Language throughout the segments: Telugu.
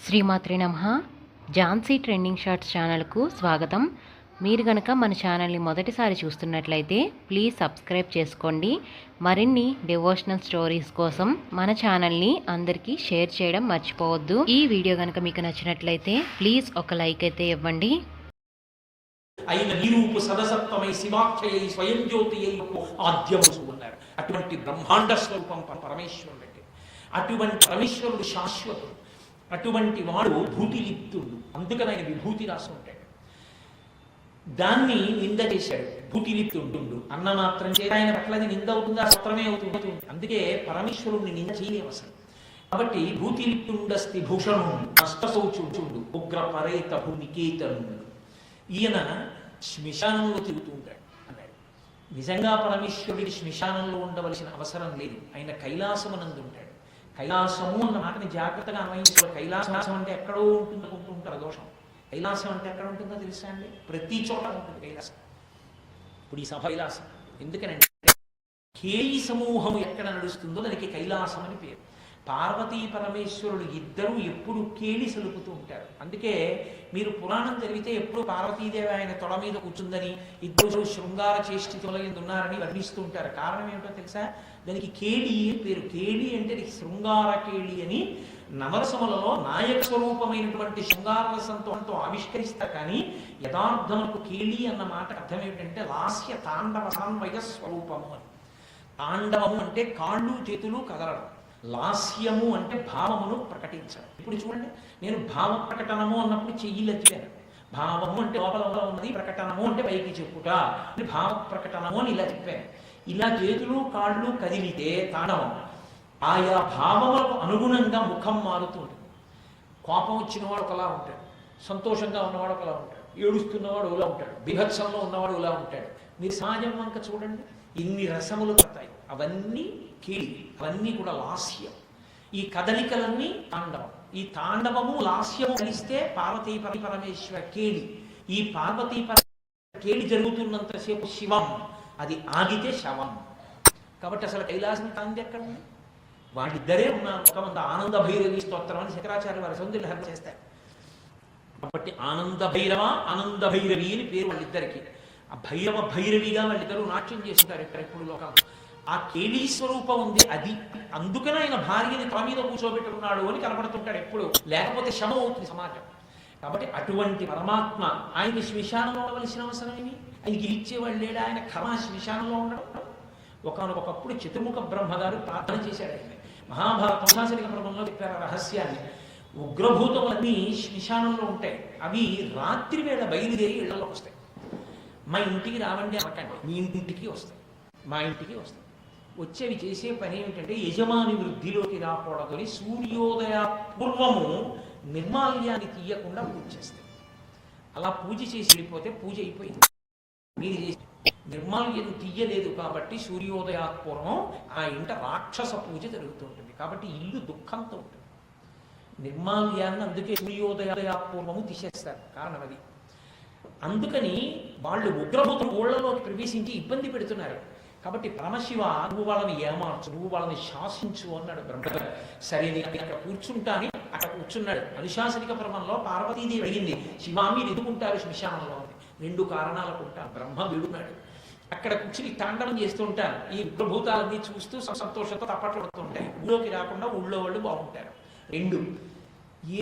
శ్రీమాత్రి నమః. ఝాన్సీ ట్రెండింగ్ షార్ట్స్ ఛానల్కు స్వాగతం. మీరు గనక మన ఛానల్ని మొదటిసారి చూస్తున్నట్లయితే ప్లీజ్ సబ్స్క్రైబ్ చేసుకోండి. మరిన్ని డివోషనల్ స్టోరీస్ కోసం మన ఛానల్ని అందరికీ షేర్ చేయడం మర్చిపోవద్దు. ఈ వీడియో కనుక మీకు నచ్చినట్లయితే ప్లీజ్ ఒక లైక్ అయితే ఇవ్వండి. అయిన నిరూపు సదసత్వమై శివాఖ్యై స్వయం జ్యోతి ఆద్యముసు అన్నారు. అటువంటి బ్రహ్మాండ స్వరూపం పరమేశ్వరుడు. అటువంటి పరమేశ్వరుడు శాశ్వతుడు. అటువంటి వాడు భూతిలిప్తుడు. అందుకని ఆయన విభూతి రాసి ఉంటాడు. దాన్ని నింద చేశాడు. భూతిలిప్తుండు అన్న మాత్రం చేత ఆయన పట్లది నింద అవుతుందా? సత్రమే అవుతుంది. అందుకే పరమేశ్వరుణ్ణి నింద చేయలేము అసలు. కాబట్టి భూతిలిప్తుండస్తి భూషణుడు అష్టశౌచుడు ఉగ్ర పరేత భూనికేతనుడు. ఈయన శ్మశానంలో తిరుగుతూ ఉంటాడు అన్నాడు. నిజంగా పరమేశ్వరుడికి శ్మశానంలో ఉండవలసిన అవసరం లేదు. ఆయన కైలాసమునందు ఉంటాడు. కైలాసము అన్న మాటని జాగ్రత్తగా అన్వయించుకోవాలి. కైలాసం అంటే ఎక్కడో ఉంటుందో ఉంటారు దోషం. కైలాసం అంటే ఎక్కడ ఉంటుందో తెలుసా అండి? ప్రతి చోట ఉంటుంది కైలాసం. ఇప్పుడు ఈ సభ కైలాసం ఎందుకనంటే కేళి సమూహము ఎక్కడ నడుస్తుందో దానికి కైలాసం అని పేరు. పార్వతీ పరమేశ్వరుడు ఇద్దరు ఎప్పుడు కేళి సలుపుతూ ఉంటారు. అందుకే మీరు పురాణం చదివితే ఎప్పుడు పార్వతీదేవి ఆయన తొడ మీద కూర్చుందని, ఇద్దరు శృంగార చేష్టితుల ఉన్నారని వర్ణిస్తూ ఉంటారు. కారణం ఏమిటో తెలుసా? దానికి కేళి అని పేరు. కేళి అంటే శృంగార కేళి అని నవరసములలో నాయక స్వరూపమైనటువంటి శృంగార రసంతో ఆవిష్కరిస్తారు. కానీ యథార్థములకు కేళి అన్న మాట అర్థం ఏమిటంటే లాస్య తాండవ సాన్వయ స్వరూపము అని. తాండవము అంటే కాళ్ళు చేతులు కదలడం, లాస్యము అంటే భావమును ప్రకటించడం. ఇప్పుడు చూడండి, నేను భావ ప్రకటనము అన్నప్పుడు చెయ్యిలెత్తాను. భావము అంటే లోపల ఉన్నది, ప్రకటనము అంటే పైకి చెప్పుట, భావ ప్రకటనము అని ఇలా చెప్పాను. ఇలా చేతులు కాళ్ళు కదిలితే తాండవం. ఆయా భావములకు అనుగుణంగా ముఖం మారుతూ ఉంటుంది. కోపం వచ్చినవాడు ఒకలా ఉంటాడు, సంతోషంగా ఉన్నవాడు ఒకలా ఉంటాడు, ఏడుస్తున్నవాడు ఒకలా ఉంటాడు, బిభత్సంలో ఉన్నవాడు ఒకలా ఉంటాడు. మీరు సమాజం వంక చూడండి, ఇన్ని రసములు పడతాయి. అవన్నీ కేళి, అవన్నీ కూడా లాస్యం. ఈ కదలికలన్నీ తాండవం. ఈ తాండవము లాస్యము కలిస్తే పార్వతీ పరమేశ్వర కేళి. ఈ పార్వతీ కేళి జరుగుతున్నంతసేపు శివం, అది ఆగితే శవం. కాబట్టి అసలు కైలాసం కాంతి ఎక్కడ ఉంది? వాళ్ళిద్దరే ఉన్నారు. కొంతమంది ఆనంద భైరవి స్తోత్రం అని శంకరాచార్య వారి సౌందర్యహరణ చేస్తారు. కాబట్టి ఆనంద భైరవ ఆనంద భైరవి అని పేరు వాళ్ళిద్దరికి. ఆ భైరవ భైరవిగా వాళ్ళిద్దరూ నాట్యం చేస్తుంటారు ఇక్కడ ఇప్పుడు లోకంలో. ఆ కేళీ స్వరూపం ఉంది. అది అందుకనే ఆయన భార్యని తల మీద కూర్చోబెట్టుకున్నాడు అని కనపడుతుంటాడు ఎప్పుడు. లేకపోతే శమం అవుతుంది సమాజం. కాబట్టి అటువంటి పరమాత్మ ఆయనకి శ్మశానంలో ఉండవలసిన అవసరం ఏమి? ఆయనకి ఇచ్చేవాళ్ళు లేడా? ఆయన కర్మ శ్మశానంలో ఉండడం. ఒకనొకప్పుడు చతుర్ముఖ బ్రహ్మగారు ప్రార్థన చేశాడు. ఆయన మహాభారత శాసనిక పర్వంలో చెప్పారు రహస్యాన్ని. ఉగ్రభూతములన్నీ శ్మశానంలో ఉంటాయి. అవి రాత్రి వేళ బయలుదేరి ఇళ్లలోకి వస్తాయి. మా ఇంటికి రావండి అనకండి, మీ ఇంటికి వస్తాయి, మా ఇంటికి వస్తాయి. వచ్చేవి చేసే పని ఏమిటంటే యజమాని వృద్ధిలోకి రాకూడదని సూర్యోదయ పూర్వము నిర్మాల్యాన్ని తీయకుండా పూజ చేస్తాయి. అలా పూజ చేసి వెళ్ళిపోతే పూజ అయిపోయింది. మీరు చేసి నిర్మాల్యం తీయలేదు కాబట్టి సూర్యోదయాత్పూర్వం ఆ ఇంట రాక్షస పూజ జరుగుతుంటుంది. కాబట్టి ఇల్లు దుఃఖంతో ఉంటుంది. నిర్మాల్యాన్ని అందుకే సూర్యోదయాత్పూర్వము తీసేస్తారు. కారణం అది. అందుకని వాళ్ళు ఉగ్రభూతం ఊళ్ళలోకి ప్రవేశించి ఇబ్బంది పెడుతున్నారు. కాబట్టి పరమశివ, నువ్వు వాళ్ళని ఏమార్చు, నువ్వు వాళ్ళని శాసించు అన్నాడు బ్రహ్మ. సరే నేను అక్కడ కూర్చుంటాని అక్కడ కూర్చున్నాడు. అనుశాసనిక పర్వంలో పార్వతీదేవి అడిగింది, శివా మీరు ఎదుగుంటారు శ్మశానంలో అని. 2 కారణాలకు ఉంటారు. బ్రహ్మ విడున్నాడు. అక్కడ కూర్చుని తాండవం చేస్తూ ఉంటారు. ఈ ఉగ్రభూతాలన్నీ చూస్తూ సంతోషంతో తప్పట్లు పడుతూ ఉంటాయి. ఊళ్ళోకి రాకుండా ఊళ్ళో వాళ్ళు బాగుంటారు. 2,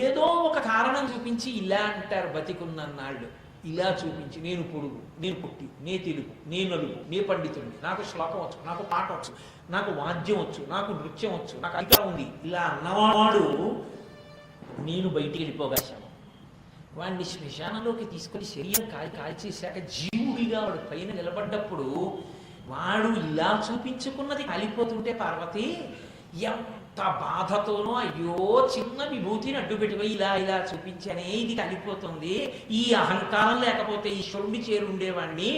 ఏదో ఒక కారణం చూపించి ఇలా అంటారు బతికున్నన్నాళ్ళు. ఇలా చూపించి నేను పొడుగు, నేను పుట్టి, నే తెలుగు, నే నలుగు, నే పండితుడిని, నాకు శ్లోకం వచ్చు, నాకు పాట వచ్చు, నాకు వాద్యం వచ్చు, నాకు నృత్యం వచ్చు, నాకు అధికారం ఉంది, ఇలా అన్నవాడు నేను బయటికి వెళ్ళిపోగలిశాను. వాడిని శ్మశానంలోకి తీసుకొని శరీరం కాల్చేశాక జీవుడిగా వాడు పైన నిలబడ్డప్పుడు వాడు ఇలా చూపించుకున్నది కాలిపోతుంటే పార్వతి ఎంత బాధతోనో, అయ్యో చిన్న విభూతిని అడ్డుపెట్టుకుని ఇలా ఇలా చూపించానే ఇది కలిపోతుంది, ఈ అహంకారం లేకపోతే ఈశ్వరుణ్ణి చేరుండేవాడిని,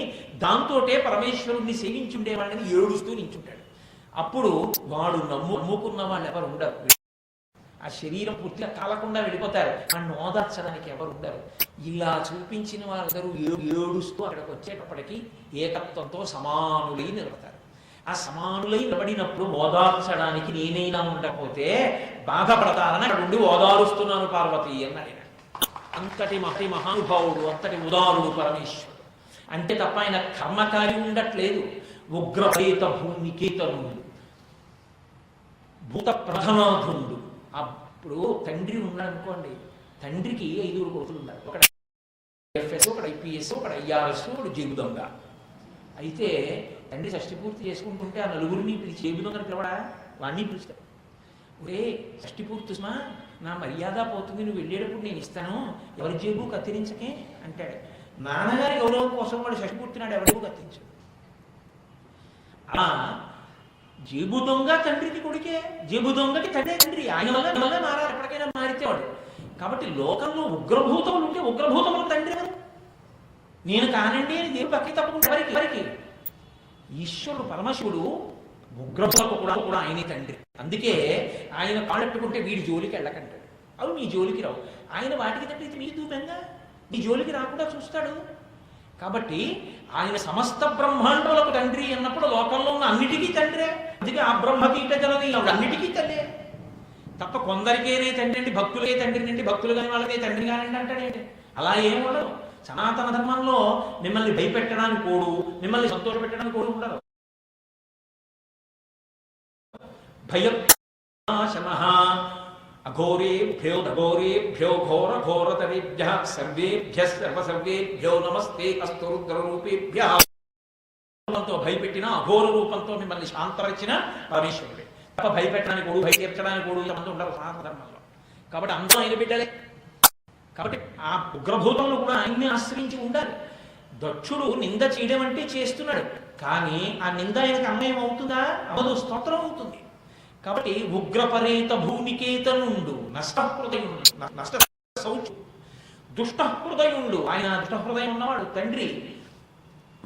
దాంతోటే పరమేశ్వరుణ్ణి సేవించుండేవాడిని ఏడుస్తూ నించుంటాడు. అప్పుడు వాడు నమ్ముకున్న వాళ్ళు ఎవరు ఉండరు. ఆ శరీరం పూర్తిగా కాలకుండా వెళ్ళిపోతారు. వాడిని ఓదార్చడానికి ఎవరు ఉండరు. ఇలా చూపించిన వాళ్ళందరూ ఏడుస్తూ అక్కడికి వచ్చేటప్పటికి ఏకత్వంతో సమానులై నిలబడతారు. ఆ సమానులై నిలబడినప్పుడు ఓదార్చడానికి నేనైనా ఉండకపోతే బాధపడతారని అక్కడ ఉండి ఓదారుస్తున్నాను పార్వతి అన్నాడు. అంతటి మహానుభావుడు, అంతటి ఉదారుడు పరమేశ్వరుడు. అంటే తప్ప ఆయన కర్మకారి ఉండట్లేదు. ఉగ్రపేత భూనికేతనుడు, భూత ప్రధనాధుడు. అప్పుడు తండ్రి ఉన్నాడు అనుకోండి, తండ్రికి 5 కొడుకులు ఉన్నారు. ఒకడు ఎఫ్ఎస్, ఒకడు ఐపీఎస్, ఒకడు ఐఆర్ఎస్, ఒకడు జేబు దొంగ. అయితే తండ్రి షష్టి పూర్తి చేసుకుంటుంటే ఆ నలుగురిని పిలిచి జేబు దొంగని పిలవడా, వాడిని పిలుస్తాడు. ఒరే షష్టి పూర్తి సుమా, నా మర్యాద పోతుంది, నువ్వు వెళ్ళేటప్పుడు నేను ఇస్తాను, ఎవరి జేబు కత్తిరించకే అంటాడు. నాన్నగారి గౌరవం కోసం వాడు షష్టి పూర్తి నాడు ఎవరికూ కత్తిరించాడు. అలా జేబు దొంగ తండ్రికి కొడుకే, జేబు దొంగకి తండ్రి. ఆయన వల్ల మారాలి, ఎప్పటికైనా మారితే వాడు. కాబట్టి లోకంలో ఉగ్రభూతములు ఉంటే ఉగ్రభూతములు తండ్రి ఎవరు? నేను కానండి అని దేవుడు పక్కకి తప్పకుండా ఎవరికి? ఈశ్వరుడు పరమశివుడు ఉగ్రభూతకు కూడా ఆయనే తండ్రి. అందుకే ఆయన కాళ్ళెట్టుకుంటే వీడి జోలికి వెళ్ళకంటాడు. అవి మీ జోలికి రావు. ఆయన వాటికి తండ్రి మీ దూపంగా మీ జోలికి రాకుండా చూస్తాడు. కాబట్టి ఆయన సమస్త బ్రహ్మాండములకు తండ్రి అన్నప్పుడు లోకంలో ఉన్న అన్నిటికీ తండ్రే. అందుకే ఆ బ్రహ్మకీట జనని అన్నిటికీ తండ్రే. తప్ప కొందరికేనే తండ్రి అండి, భక్తులకే తండ్రి అండి, భక్తులు కాని వాళ్ళకే తండ్రి కానివ్వండి అంటాడేంటి? అలా ఏం ఉండదు. సనాతన ధర్మంలో మిమ్మల్ని భయపెట్టడానికి కోడు, మిమ్మల్ని సంతోషపెట్టడానికి కోడు ఉండదు. భయశమః అఘోరేభ్యో ఘోర ఘోరతరేభ్యః సర్వేభ్యః సర్వసర్వేభ్యో నమస్తే అస్తు రుద్రరూపేభ్యః. రూపంతో భయపెట్టిన, అఘోర రూపంతో మిమ్మల్ని శాంతపరిచిన పరమేశ్వరుడే. తప్ప భయపెట్టడానికి కోడు, భయ తీర్చడానికి కోడు ఇంతమంది ఉండరు సనాతన ధర్మంలో. కాబట్టి అందరూ ఆయన బిడ్డలే. కాబట్టి ఆ ఉగ్రభూతంలో కూడా ఆయన్ని ఆశ్రయించి ఉండాలి. దక్షుడు నింద చేయడం అంటే చేస్తున్నాడు, కానీ ఆ నింద ఆయనకు అన్వయం అవుతుందా? అవదు, స్తోత్రం అవుతుంది. కాబట్టి ఉగ్రపరేత భూనికేతనుండు, నష్టహృదయుండు, నష్ట శౌచు, దుష్టహృదయుండు. ఆయన దుష్టహృదయం ఉన్నవాడు తండ్రి.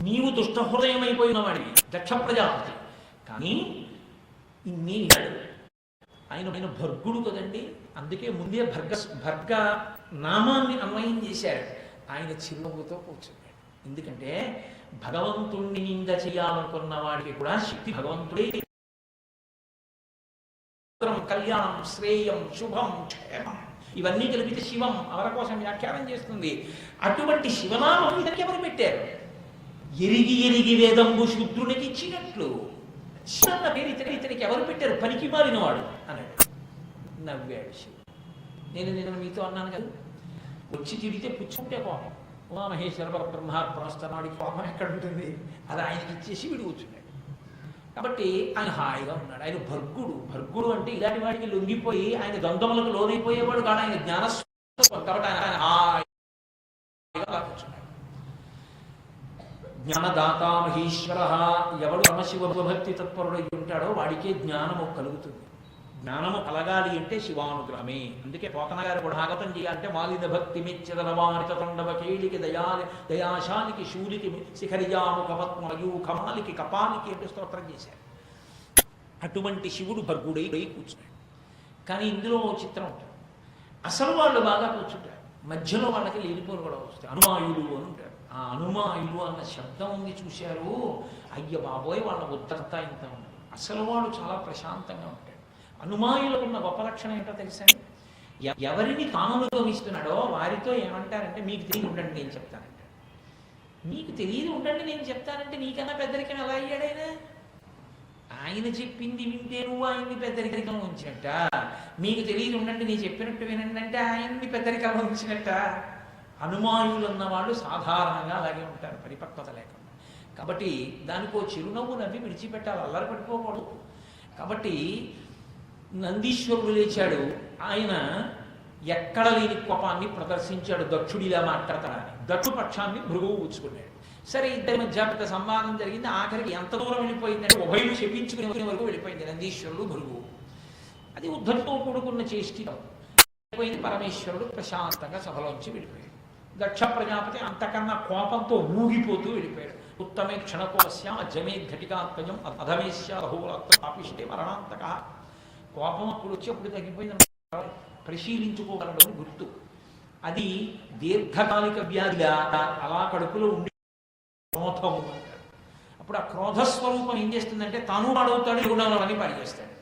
నీవు దుష్టహృదయం అయిపోయినవాడి దక్ష ప్రజాపతి. కానీ ఇన్ని ఆయన భర్గుడు కదండి. అందుకే ముందే భర్గ నామాన్ని అన్వయం చేశాడు. ఆయన చిరునవ్వుతో కూర్చున్నాడు. ఎందుకంటే భగవంతుణ్ణి నింద చేయాలనుకున్న వాడికి కూడా శక్తి భగవంతుడే. కళ్యాణం, శ్రేయం, శుభం, క్షేమం ఇవన్నీ కలిపితే శివం అవర కోసం వ్యాఖ్యానం చేస్తుంది. అటువంటి శివనామం ఇతనికి ఎవరు పెట్టారు? ఎరిగి వేదంబు శూద్రునికి ఇచ్చినట్లు శివన్న పేరు ఇతనికి ఎవరు పెట్టారు? పనికి మారినవాడు అన్నాడు. నవ్వాడు శివుడు. నేను మీతో అన్నాను కదా, వచ్చి తిరిగితే పుచ్చుకుంటే కోపం. ఉమామహేశ్వర బ్రహ్మార్పణస్తున్నాడు, కోపం ఎక్కడ ఉంటుంది? అది ఆయనకి ఇచ్చేసి వీడు కూర్చున్నాడు. కాబట్టి ఆయన హాయిగా ఉన్నాడు. ఆయన భర్గుడు అంటే ఇలాంటి వాడికి లొంగిపోయి ఆయన ద్వంద్వములకు లోనైపోయేవాడు కాదు. ఆయన జ్ఞానస్వరూపం. కాబట్టి ఆయన హాయిగా కూర్చున్నాడు. జ్ఞానదాతా మహేశ్వర. ఎవడు పరమశివభక్తి తత్పరుడై ఉంటాడో వాడికే జ్ఞానము కలుగుతుంది. జ్ఞానము కలగాలి అంటే శివానుగ్రహమే. అందుకే పోతన గారు కూడా ఆగతం చేయాలంటే మాలిన భక్తి మెచ్చదనవారిత తండవ కేళికి దయాశానికి శూలికి శిఖరియాము కపత్మయూ కమాలికి కపాలికి అంటూ స్తోత్రం చేశారు. అటువంటి శివుడు భర్గుడై కూర్చున్నాడు. కానీ ఇందులో చిత్రం ఉంటుంది. అసలు వాళ్ళు బాగా కూర్చుంటారు, మధ్యలో వాళ్ళకి లేనిపోలు కూడా వస్తాయి. అనుమాయులు అని ఉంటారు. ఆ అనుమాయులు అన్న శబ్దం ఉంది చూశారు, అయ్య బాబోయ్ వాళ్ళ ఉత్తరత ఇంత ఉండదు. అసలు వాడు చాలా ప్రశాంతంగా ఉంటాడు. అనుమాయులకు ఉన్న గొప్ప లక్షణం ఏంటో తెలుసా? ఎవరిని తాను అనుభవిస్తున్నాడో వారితో ఏమంటారంటే మీకు తెలియదు ఉండండి నేను చెప్తానంటే. మీకు తెలియదు ఉండండి నేను చెప్తానంటే నీకన్నా పెద్దరికం ఎలా అయ్యాడైనా? ఆయన చెప్పింది వింటే నువ్వు ఆయన్ని పెద్దరికం ఉంచినట్ట. మీకు తెలియదు ఉండండి నేను చెప్పినట్టు వినండి అంటే ఆయన్ని పెద్దరికం ఉంచినట్ట. అనుమాయులు ఉన్నవాళ్ళు సాధారణంగా అలాగే ఉంటారు, పరిపక్వత లేకుండా. కాబట్టి దానికో చిరునవ్వు నవ్వి విడిచిపెట్టాలి, అల్లరి పడిపోకూడదు. కాబట్టి నందీశ్వరుడు లేచాడు. ఆయన ఎక్కడ లేని కోపాన్ని ప్రదర్శించాడు. దక్షుడిలా మాట్లాడతాడని దక్షు పక్షాన్ని భృగువు ఊచుకున్నాడు. సరే, ఇద్దరి మధ్య పెద్ద సంవాదం జరిగింది. ఆఖరికి ఎంత దూరం వెళ్ళిపోయిందంటే ఉభయులు చెప్పించుకునే వరకు వెళ్ళిపోయింది నందీశ్వరుడు భృగువు. అది ఉద్ధరితో కూడుకున్న చేష్టితం అయిపోయింది. పరమేశ్వరుడు ప్రశాంతంగా సభలోంచి వెళ్ళిపోయాడు. దక్ష ప్రజాపతి అంతకన్నా కోపంతో ఊగిపోతూ వెళ్ళిపోయాడు. ఉత్తమే క్షణకోస్య జమే ఘటికాత్మజం అధమేశ్య బహుళాపిష్టే మరణాంతక. కోపం అప్పుడు వచ్చి అప్పుడు తగ్గిపోయింది పరిశీలించుకోగలడు గుర్తు. అది దీర్ఘకాలిక వ్యాధిగా అలా కడుపులో ఉండి క్రోధము అంటారు. అప్పుడు ఆ క్రోధస్వరూపం ఏం చేస్తుందంటే తాను పాడవుతాడు, గుణాలని పాడి చేస్తాడు.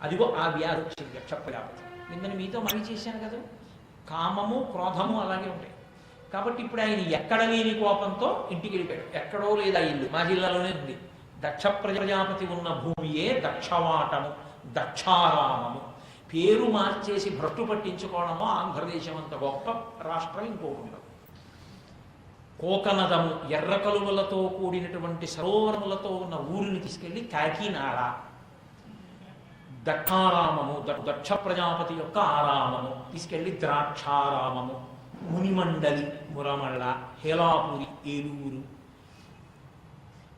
అదిగో ఆ వ్యాధి వచ్చింది యక్ష ప్రజాపతి. నిన్న మీతో మనవి చేశాను కదా, కామము క్రోధము అలాగే ఉంటాయి. కాబట్టి ఇప్పుడు ఆయన ఎక్కడ లేని కోపంతో ఇంటికి వెళ్ళిపోయాడు. ఎక్కడో లేదా ఇల్లు, మా జిల్లాలోనే ఉంది. దక్ష ప్రజాపతి ఉన్న భూమియే దక్షవాటము, దక్షారామము. పేరు మార్చేసి భ్రష్టు పట్టించుకోవడము ఆంధ్రదేశం అంత గొప్ప రాష్ట్రం ఇంకోటి ఉండదు. కోకనదము, ఎర్ర కలువలతో కూడినటువంటి సరోవరములతో ఉన్న ఊరిని తీసుకెళ్లి కాకినాడ. దక్షారామము, దక్ష ప్రజాపతి యొక్క ఆరామము తీసుకెళ్లి ద్రాక్షారామము. మునిమండలి మురమళ్ళ, హేలాపురి ఏలూరు.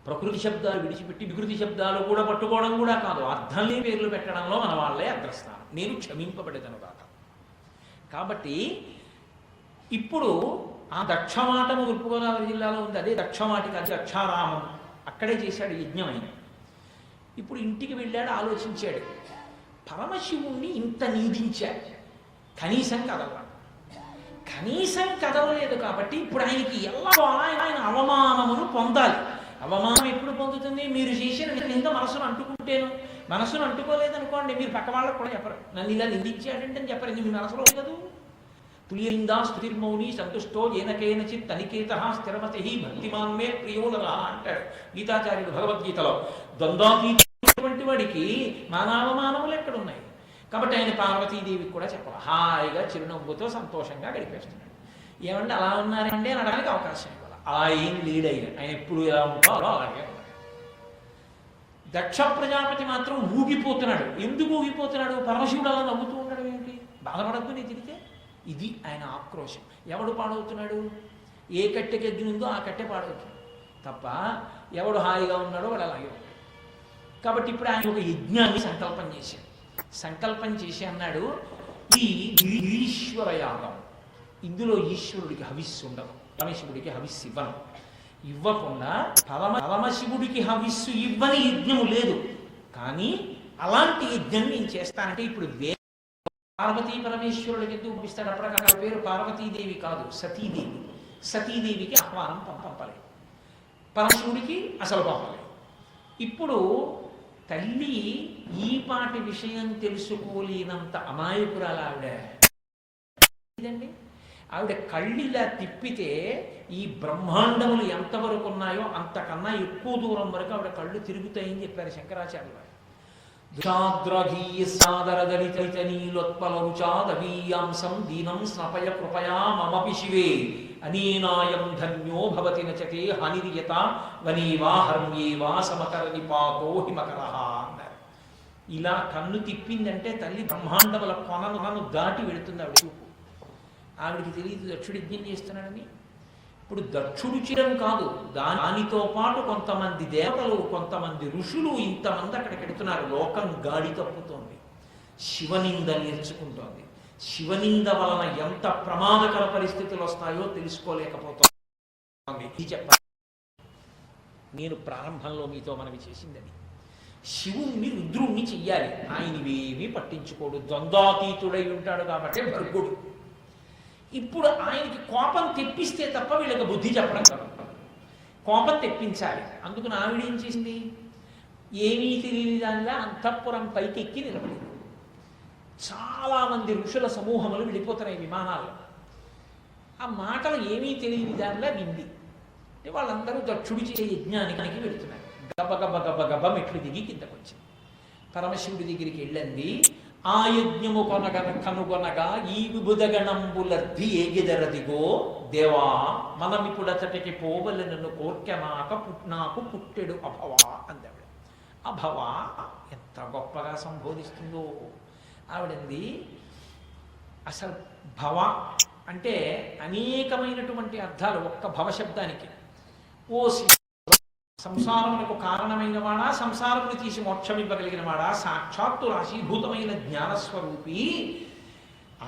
ప్రకృతి శబ్దాలు విడిచిపెట్టి వికృతి శబ్దాలు కూడా పట్టుకోవడం కూడా కాదు, అర్థంలే పేర్లు పెట్టడంలో మన వాళ్ళే అగ్రస్థానం. నేను క్షమింపబడేదను కాక. కాబట్టి ఇప్పుడు ఆ దక్షమాటము తూర్పుగోదావరి జిల్లాలో ఉంది. అదే దక్షమాటికి, అది దక్షారామం. అక్కడే చేశాడు యజ్ఞం ఆయన. ఇప్పుడు ఇంటికి వెళ్ళాడు, ఆలోచించాడు. పరమశివుణ్ణి ఇంత నిందించాడు, కనీసం కదలవాడు. కనీసం కదలలేదు కాబట్టి ఇప్పుడు ఆయనకి ఎలా ఆయన అవమానమును పొందాలి. అవమానం ఎప్పుడు పొందుతుంది? మీరు చేసిన నింద మనసును అంటుకుంటేను. మనసును అంటుకోలేదనుకోండి, మీరు పక్క వాళ్ళకు కూడా చెప్పరు. నన్ను ఇలా నిందించాడంటే అని చెప్పరు. మీ మనసులో కదా. తుల్యనిందా స్తుతిర్మౌని సంతుష్టో ఏనకేనచిత్ తనికేత స్థిరమతి భక్తిమాన్ మే ప్రియోనర అంటాడు గీతాచార్యుడు భగవద్గీతలో. ద్వంద్వాతీతటువంటి వాడికి మానవమానములు ఎక్కడున్నాయి? కాబట్టి ఆయన పార్వతీదేవికి కూడా చెప్పాలి. హాయిగా చిరునవ్వుతో సంతోషంగా గడిపేస్తున్నాడు. ఏమంటే అలా ఉన్నారండి అని అనడానికి అవకాశం ఇవ్వాలి. అలా ఏం లీడైన ఆయన ఎప్పుడు ఎలా ఉంటారో అలాగే ఉన్నాడు. దక్ష ప్రజాపతి మాత్రం ఊగిపోతున్నాడు. ఎందుకు ఊగిపోతున్నాడు? పరమశివుడు అలా నవ్వుతూ ఉండడం ఏమిటి? బాధపడద్దు నేను తిరిగితే. ఇది ఆయన ఆక్రోశం. ఎవడు పాడవుతున్నాడు? ఏ కట్టెకి ఎగ్గినుందో ఆ కట్టె పాడవుతుంది తప్ప ఎవడు హాయిగా ఉన్నాడో వాడు అలాగే ఉన్నాడు. కాబట్టి ఇప్పుడు ఆయన ఒక యజ్ఞాన్ని సంకల్పం చేశాడు. సంకల్పం చేసి అన్నాడు, ఈ ఈశ్వర యాగం, ఇందులో ఈశ్వరుడికి హవిస్సు ఉండదు, పరమశివుడికి హవిస్సు ఇవ్వను. ఇవ్వకుండా పరమశివుడికి హవిస్సు ఇవ్వని యజ్ఞము లేదు. కానీ అలాంటి యజ్ఞం నేను చేస్తానంటే ఇప్పుడు పార్వతీ పరమేశ్వరుడికి ఎందుకు పంపిస్తాడు? అప్పటికక్కడ పేరు పార్వతీదేవి కాదు, సతీదేవి. సతీదేవికి ఆహ్వానం పంపలేదు, పరమశివుడికి అసలు పంపలేదు. ఇప్పుడు తల్లి ఈ పాటి విషయం తెలుసుకోలేనంత అమాయకురాలు ఆవిడ. ఆవిడ కళ్ళిలా తిప్పితే ఈ బ్రహ్మాండములు ఎంతవరకు ఉన్నాయో అంతకన్నా ఎక్కువ దూరం వరకు ఆవిడ కళ్ళు తిరుగుతాయని చెప్పారు శంకరాచార్యులు వారు. దుషాద్రహీయసాదరదలితనీలోత్పలరుచాదవీయాంసం దీనం స్నపయ కృపయా మమపి శివే అనేనాయం ధన్యో భవతి నచతే హనిరియత వనేవా హర్మ్యేవా సమకర నిపాతో హిమకర అన్నారు. ఇలా కన్ను తిప్పిందంటే తల్లి బ్రహ్మాండముల కొనను దాటి వెళుతుంది ఆవిడ చూపు. ఆవిడికి తెలియదు దక్షుడు యజ్ఞం చేస్తున్నాడని. ఇప్పుడు దక్షుడు చిరం కాదు, దానితో పాటు కొంతమంది దేవతలు, కొంతమంది ఋషులు, ఇంతమంది అక్కడికి వెడుతున్నారు. లోకం గాడి తప్పుతోంది, శివనింద నేర్చుకుంటోంది. శివనింద వలన ఎంత ప్రమాదకర పరిస్థితులు వస్తాయో తెలుసుకోలేకపోతుంది. చెప్పాలి, నేను ప్రారంభంలో మీతో మనవి చేసిందని. శివుణ్ణి రుద్రుణ్ణి చెయ్యాలి, ఆయనవేమీ పట్టించుకోడు, ద్వంద్వాతీతుడై ఉంటాడు కాబట్టి భర్గుడు. ఇప్పుడు ఆయనకి కోపం తెప్పిస్తే తప్ప వీళ్ళకి బుద్ధి చెప్పడం కాదు, కోపం తెప్పించాలి. అందుకని ఆవిడ ఏం చేసింది? ఏమీ తెలియని దానిలా అంతఃపురం పైకెక్కి నిలబడింది. చాలామంది ఋషుల సమూహములు వెళ్ళిపోతున్నాయి విమానాల్లో. ఆ మాటలు ఏమీ తెలియని దానిలా వింది. అంటే వాళ్ళందరూ దక్షుడి చే యజ్ఞానికి వెళుతున్నారు. గబ గబ గబ గబ మెట్లు దిగి కిందకు వచ్చింది. పరమశివుడి దగ్గరికి వెళ్ళండి. ఆ యజ్ఞము కనుగొనగా ఈ విబుధగణంబులర్ధి ఏగిదరదిగో దేవా మనమిప్పుడతటికి పోవలెనను కోర్కెనాక నాకు పుట్టెడు అభవా అందావిడ. అభవా ఎంత గొప్పగా సంబోధిస్తుందో ఆవిడంది. అసలు భవ అంటే అనేకమైనటువంటి అర్థాలు ఒక్క భవశబ్దానికి. ఓ సంసారమునకు కారణమైన వాడా, సంసారమును తీసి మోక్షం ఇవ్వగలిగిన వాడా, సాక్షాత్తు రాశీభూతమైన జ్ఞానస్వరూపి,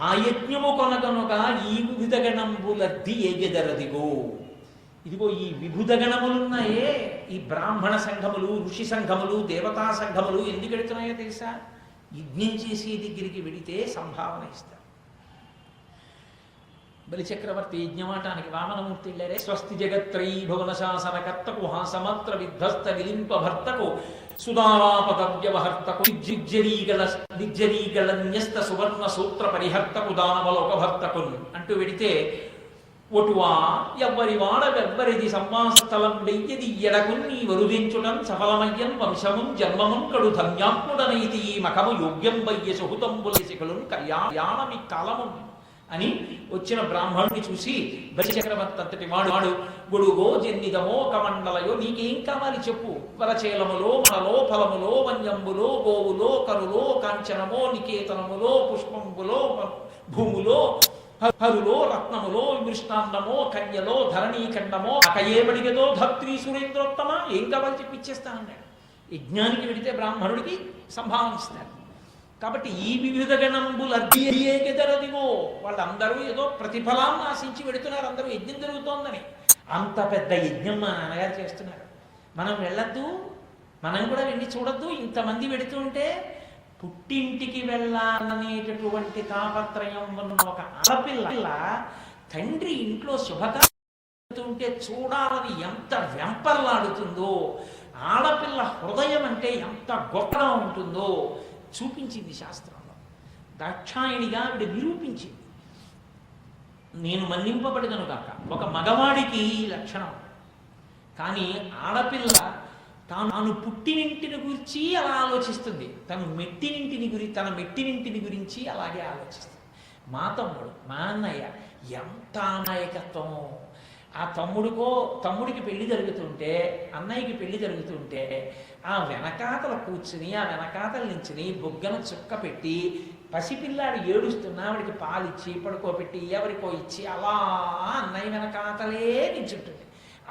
ఆ యజ్ఞము కొనగనుక ఈ వివిధగణంబులద్ది ఏగెదరదిగో. ఇదిగో ఈ విభుధగణములున్నాయే, ఈ బ్రాహ్మణ సంఘములు, ఋషి సంఘములు, దేవతా సంఘములు ఎందుకు వెళుతున్నాయో తెలుసా? యజ్ఞం చేసే దగ్గరికి వెళితే సంభావన ఇస్తారు. బలిచక్రవర్తి యజ్ఞమాటానికి వామనమూర్తి వెళ్ళారే. స్వస్తి జగత్రయీ భువన శాసనకర్తకు హాసమాత్ర విధ్వస్త విలింప భర్తకు సుధారాపద వ్యవహర్తకు నిర్జరీగల న్యస్త సువర్ణ సూత్ర పరిహర్తకు దానవలోకభర్తకు అంటూ వెడితే ఒటువా ఎవ్వరి వాడవెవ్వరిది సంవాసస్థలం వెయ్యది ఎడకున్ నీ వరుదించుటం సఫలమయ్యన్ వంశముం జన్మముం కడు ధన్యాత్ముడనైతి ఈ మఖము యోగ్యం వయ్య సుహృతంబుల శిఖలున్ కళ్యాణమి కాలము అని వచ్చిన బ్రాహ్మణుడిని చూసి బలిచక్రవర్తి అంతటి వాడు గొడుగో జన్నిదమో కమండలయో నీకేం కావాలి చెప్పు వరచేలములో మనలో ఫలములో వన్యంబులో గోవులో కరులో కాంచనమో నికేతనములో పుష్పంబులో భూములో హరులో రత్నములో మృష్టాన్నమో కన్యలో ధరణీఖండమో అకయేబడిగదో ధత్రీ సురేంద్రోత్తమ ఏం కావాలి చెప్పి ఇచ్చేస్తా అన్నాడు. యజ్ఞానికి వెడితే బ్రాహ్మణుడికి సంభావన ఇస్తారు. కాబట్టి ఈ వివిధ గణంబులు అర్ధీయగదరదిగో వాళ్ళందరూ ఏదో ప్రతిఫలాన్ని ఆశించి వెడుతున్నారు, అందరూ యజ్ఞం జరుగుతోందని. అంత పెద్ద యజ్ఞం మా నాన్నగారు చేస్తున్నారు, మనం వెళ్ళొద్దు, మనం కూడా వెళ్ళి చూడొద్దు. ఇంతమంది వెడుతూ ఉంటే పుట్టింటికి వెళ్ళాలనేటటువంటి తాపత్రయం ఉన్న ఒక ఆడపిల్ల తండ్రి ఇంట్లో శుభకార్యతుంటే చూడాలని ఎంత వెంపర్లాడుతుందో, ఆడపిల్ల హృదయం అంటే ఎంత గొప్పగా ఉంటుందో చూపించింది శాస్త్రంలో. దాక్షాయణిగా ఆవిడ నిరూపించింది. నేను మన్నింపబడదను కాక ఒక మగవాడికి ఈ లక్షణం, కానీ ఆడపిల్ల తాను పుట్టినింటిని గురించి అలా ఆలోచిస్తుంది, తన మెట్టినింటిని గురించి అలాగే ఆలోచిస్తుంది. మా తమ్ముడు, మా అన్నయ్య ఎంత అమాయకత్వమో. ఆ తమ్ముడికి పెళ్లి జరుగుతుంటే, అన్నయ్యకి పెళ్లి జరుగుతుంటే ఆ వెనకాతల కూర్చుని, ఆ వెనకాతల నించుని బొగ్గన చుక్క పెట్టి, పసిపిల్లాడు ఏడుస్తున్నా ఆవిడికి పాలిచ్చి పడుకోబెట్టి ఎవరికో ఇచ్చి అలా అన్నయ్య వెనకాతలే నించుంటుంది.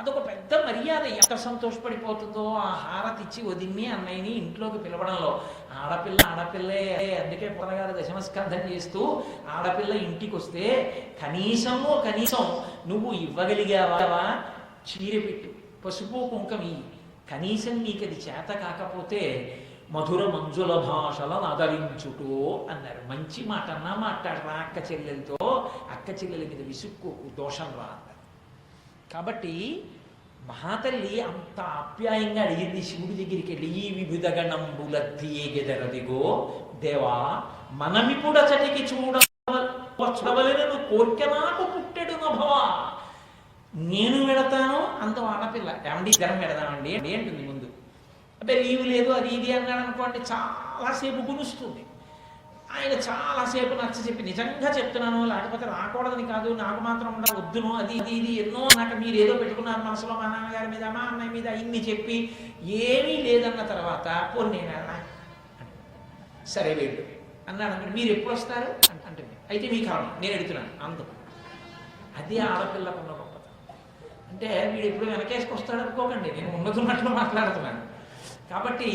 అదొక పెద్ద మర్యాద. ఎంత సంతోషపడిపోతుందో ఆ హారతి ఇచ్చి వదిన్ని అన్నయ్యని ఇంట్లోకి పిలవడంలో. ఆడపిల్లే. అందుకే పొరగారు దశమస్కంధం చేస్తూ ఆడపిల్ల ఇంటికి వస్తే కనీసం నువ్వు ఇవ్వగలిగావా, చీర పెట్టు, పసుపు కుంకం ఇయ్యి. కనీసం నీకు అది చేత కాకపోతే మధుర మంజుల భాషలను ఆదరించుటో అన్నారు. మంచి మాట అన్నా మాట్లాడరా అక్క చెల్లెలతో, అక్క చెల్లెల మీద విసుక్కోకు, దోషం రా అన్నారు. కాబట్టి మహాతల్లి అంత ఆప్యాయంగా అడిగింది శివుడి దగ్గరికి వెళ్ళి, ఈ వివిధ గణంబులద్దీయగెదరదిగో దేవా మనమిపుడచటికి చూడవలెనను కోర్కె నాకు పుట్టెడు నభవా. నేను వెడతాను అంత ఆడపిల్ల, ఏమండి ఇద్దరం వెడదామండి అంటుంది ముందు. అంటే లీవు లేదు అది ఇది అన్నాడు అనుకోండి, చాలాసేపు గునుస్తుంది. ఆయన చాలాసేపు నచ్చ చెప్పి, నిజంగా చెప్తున్నాను, లేకపోతే రాకూడదని కాదు, నాకు మాత్రం ఉండాలి, వద్దును, అది ఇది ఎన్నో నాకు మీరు ఏదో పెట్టుకున్నారు మనసులో, మా నాన్నగారి మీద మా అన్నయ్య మీద ఇన్ని చెప్పి ఏమీ లేదన్న తర్వాత పోనీ నేను సరే వెళ్ళు అన్నాడు. అంటే మీరు ఎప్పుడు వస్తారు అంటుంది. అయితే మీ కారణం నేను ఎడుతున్నాను అందుకు. అదే ఆడపిల్లకున్న గొప్పతనం. అంటే వీడు ఎప్పుడు వెనకేసుకొస్తాడు అనుకోకండి, నేను ఉన్నతున్నట్లు మాట్లాడుతున్నాను. కాబట్టి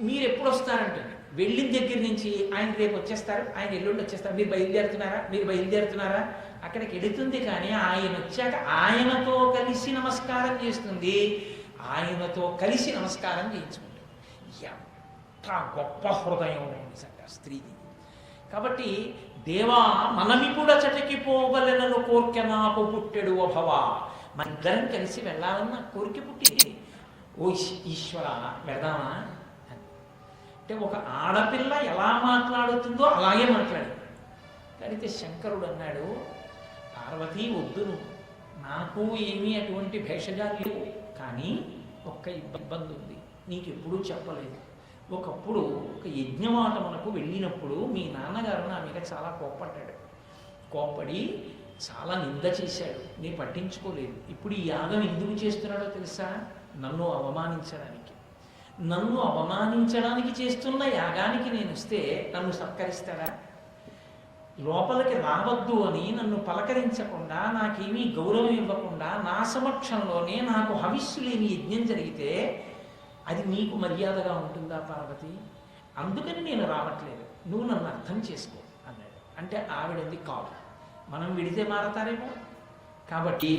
మీరు ఎప్పుడు వస్తారంటుంది. వెళ్ళిన దగ్గర నుంచి ఆయన రేపు వచ్చేస్తారు, ఆయన ఎల్లుండి వచ్చేస్తారు, మీరు బయలుదేరుతున్నారా అక్కడికి ఎడుతుంది. కానీ ఆయన వచ్చాక ఆయనతో కలిసి నమస్కారం చేస్తుంది, ఆయనతో కలిసి నమస్కారం చేయించుకుంటుంది. ఎంత గొప్ప హృదయం నిజంగా స్త్రీది. కాబట్టి దేవా మనమిపుడచటికి పోవలెనను కోర్కె నాకు పుట్టెడు అభవా. మన ఇద్దరం కలిసి వెళ్ళాలన్న కోరిక పుట్టింది. ఓ ఈశ్వర వెళదామా అంటే ఒక ఆడపిల్ల ఎలా మాట్లాడుతుందో అలాగే మాట్లాడింది. అయితే శంకరుడు అన్నాడు, పార్వతీ వద్దును, నాకు ఏమీ అటువంటి భేషజాలు లేవు, కానీ ఒక్క ఇబ్బంది ఉంది, నీకు ఎప్పుడూ చెప్పలేదు. ఒకప్పుడు ఒక యజ్ఞవాటమునకు వెళ్ళినప్పుడు మీ నాన్నగారు నా మీద చాలా కోప్పడ్డాడు. కోప్పడి చాలా నింద చేశాడు, నేను పట్టించుకోలేదు. ఇప్పుడు ఈ యాగం ఎందుకు చేస్తున్నాడో తెలుసా? నన్ను అవమానించడానికి చేస్తున్న యాగానికి నేను వస్తే నన్ను సత్కరిస్తాడా? లోపలికి రావద్దు అని నన్ను పలకరించకుండా, నాకేమీ గౌరవం ఇవ్వకుండా, నా సమక్షంలోనే నాకు హవిస్సు లేని యజ్ఞం జరిగితే అది నీకు మర్యాదగా ఉంటుందా పార్వతి? అందుకని నేను రావట్లేదు, నువ్వు నన్ను అర్థం చేసుకో అన్నాడు. అంటే ఆవిడంది కాదు, మనం విడితే మారతారేమో, కాబట్టి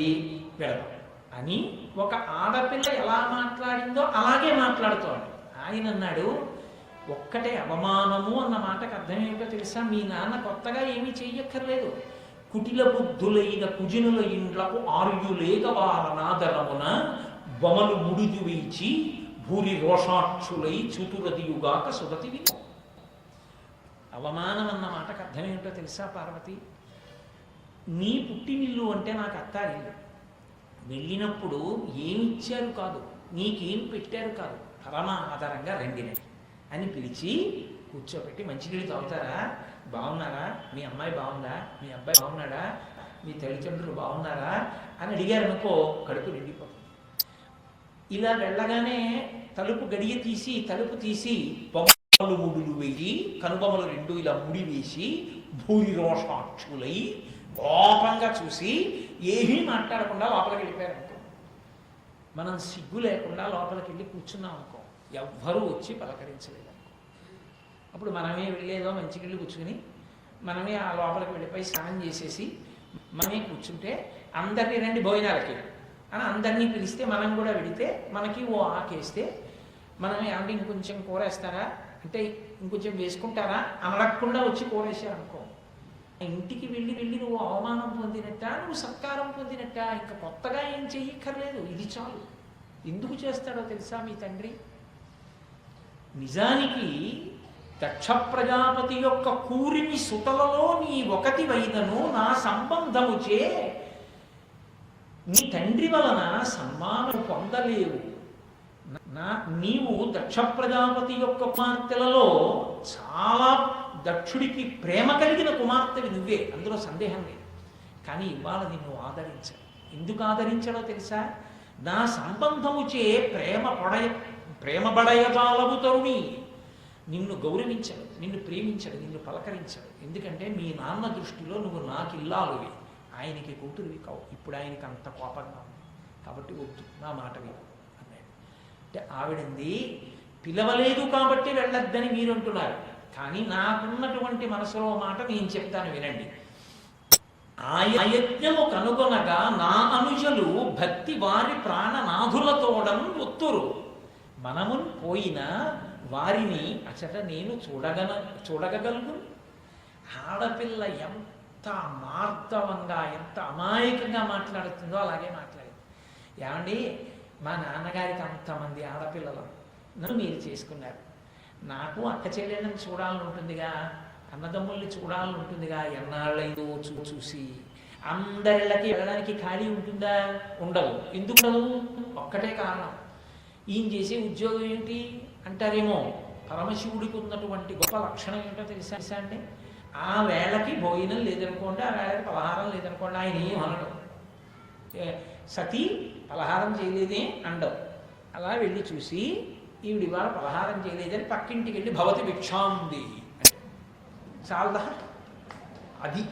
వెళదాం అని ఒక ఆడపిల్ల ఎలా మాట్లాడిందో అలాగే మాట్లాడుతోంది. ఆయన అన్నాడు, ఒక్కటే అవమానము అన్న మాటకు అర్థం ఏమిటో తెలుసా? మీ నాన్న కొత్తగా ఏమీ చెయ్యక్కర్లేదు. కుటిల బుద్ధులైన కుజనుల ఇండ్లకు ఆర్యులేక వారనాదరమున బొమలు ముడిదు వేచి భూరి రోషాక్షులై చూతురదియుగాక సురతి విను. అవమానం అన్న మాటకు అర్థం ఏమిటో తెలుసా పార్వతి? నీ పుట్టినిల్లు అంటే నాకు అత్తారిల్లు. వెళ్ళినప్పుడు ఏమిచ్చారు కాదు, నీకేం పెట్టారు కాదు, పరమ ఆధారంగా రండినండి అని పిలిచి కూర్చోబెట్టి మంచినీళ్ళు తాగుతారా, బాగున్నారా, మీ అమ్మాయి బాగుందా, మీ అబ్బాయి బాగున్నాడా, మీ తల్లిదండ్రులు బాగున్నారా అని అడిగారనుకో కడుపు నిండిపోతుంది. ఇలా వెళ్ళగానే తలుపు తీసి బొమ్మలు ముడులు వేయి కనుబొమ్మలు రెండు ఇలా ముడి వేసి భూరి రోషాక్షులై కోపంగా చూసి ఏమీ మాట్లాడకుండా లోపలికి వెళ్ళిపోయారనుకో, మనం సిగ్గు లేకుండా లోపలికి వెళ్ళి కూర్చున్నాం అనుకో, ఎవ్వరూ వచ్చి పలకరించలేదు అనుకో, అప్పుడు మనమే వెళ్ళేదో మంచి నీళ్ళు కూర్చుని మనమే ఆ లోపలికి వెళ్ళిపోయి స్నానం చేసేసి మనమే కూర్చుంటే అందరినీ రండి భోజనాలకి అని అందరినీ పిలిస్తే మనం కూడా వెళితే మనకి ఓ ఆకేస్తే మనమే అంటే ఇంకొంచెం కూర వేస్తారా అంటే ఇంకొంచెం వేసుకుంటారా అనడకుండా వచ్చి కూర వేసారనుకో, ఇంటికి వెళ్ళి నువ్వు అవమానం పొందినట్ట, నువ్వు సత్కారం పొందినట్ట, ఇంకా కొత్తగా ఏం చెయ్యక్కర్లేదు, ఇది చాలు. ఎందుకు చేస్తాడో తెలుసా మీ తండ్రి? నిజానికి దక్ష ప్రజాపతి యొక్క కూరిమి సుతలలో నీ ఒకటి వైదను నా సంబంధముచే నీ తండ్రి వలన సన్మానం పొందలేవు. నీవు దక్ష ప్రజాపతి యొక్క కుమార్తెలలో చాలా దక్షుడికి ప్రేమ కలిగిన కుమార్తెవి నువ్వే, అందులో సందేహం లేదు. కానీ ఇవాళ నిన్ను ఆదరించాడు. ఎందుకు ఆదరించాడో తెలుసా? నా సంబంధముచే ప్రేమ బడయజాలవు తరుణి. నిన్ను గౌరవించడు, నిన్ను ప్రేమించడు, నిన్ను పలకరించడు. ఎందుకంటే మీ నాన్న దృష్టిలో నువ్వు నాకు ఇల్లాలువి, ఆయనకి కూతురువి కావు. ఇప్పుడు ఆయనకి అంత కోపంగా ఉంది కాబట్టి వద్దు, నా మాట విను అన్నాడు. అంటే ఆవిడంది పిలవలేదు కాబట్టి వెళ్ళొద్దని మీరు అంటున్నారు, కానీ నాకున్నటువంటి మనసులో మాట నేను చెప్తాను వినండి. ఆయజ్ఞము కనుగొనగా నా అనుజులు భక్తి వారి ప్రాణనాథులతోడం ఒత్తురు. మనమున్ పోయిన వారిని అచట నేను చూడగలను. ఆడపిల్ల ఎంత మార్దవంగా ఎంత అమాయకంగా మాట్లాడుతుందో అలాగే మాట్లాడింది. ఏమండి, మా నాన్నగారికి అంతమంది ఆడపిల్లలు, నన్ను మీరు చేసుకున్నారు, నాకు అక్క చెల్లెళ్ళని చూడాలని ఉంటుందిగా, అన్నదమ్ముల్ని చూడాలని ఉంటుందిగా, ఎన్నాళ్ళైందో చూసి. అందరిళ్ళకి వెళ్ళడానికి ఖాళీ ఉంటుందా? ఉండదు. ఎందుకు ఉండదు? ఒక్కటే కారణం, ఈయన చేసే ఉద్యోగం ఏంటి అంటారేమో. పరమశివుడికి ఉన్నటువంటి గొప్ప లక్షణం ఏంటో తెలుసా అండి? ఆ వేళకి భోజనం లేదనుకోండి, ఆ వేళకి పలహారం లేదనుకోండి, ఆయన ఏం అనడం. సతీ పలహారం చేయలేదే అండవు. అలా వెళ్ళి చూసి ఈవిడ ఇవాళ పలహారం చేయలేదని పక్కింటికి వెళ్ళి భవతి భిక్షాంది అంటే చాలదా? అది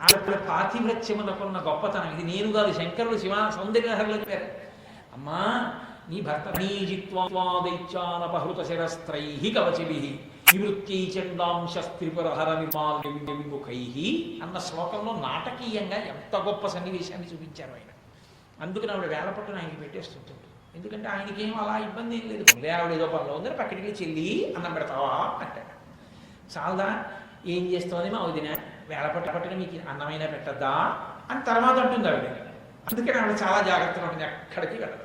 ఆడపిల్ల పాతివ్రత్యమునకున్న గొప్పతనం. ఇది నేను కాదు, శంకరుడు సౌందర్యహరులు చెప్పారు. అమ్మా, నీ భర్త నీజిత్వాదైత్యానపహృత శిరస్త్రై కవచిభి నివృత్యై చండాంశస్త్రిపురహర విముఖై అన్న శ్లోకంలో నాటకీయంగా ఎంత గొప్ప సన్నివేశాన్ని చూపించారు ఆయన. అందుకని ఆవిడ వేలపట్టున ఆయనకి పెట్టేస్తుంటుంది. ఎందుకంటే ఆయనకేం అలా ఇబ్బంది ఏం లేదు. ఆవిడ ఏదో పనిలో ఉందని పక్కడికి చెల్లి అన్నం పెడతావా అంటాడు. చాలదా? ఏం చేస్తోంది మా వదిన, వేలపట్టున మీకు అన్నమైనా పెట్టద్దా అని తర్వాత అంటుంది ఆవిడ. అందుకని ఆవిడ చాలా జాగ్రత్తగా ఉంటుంది, ఎక్కడికి వెళ్ళదు.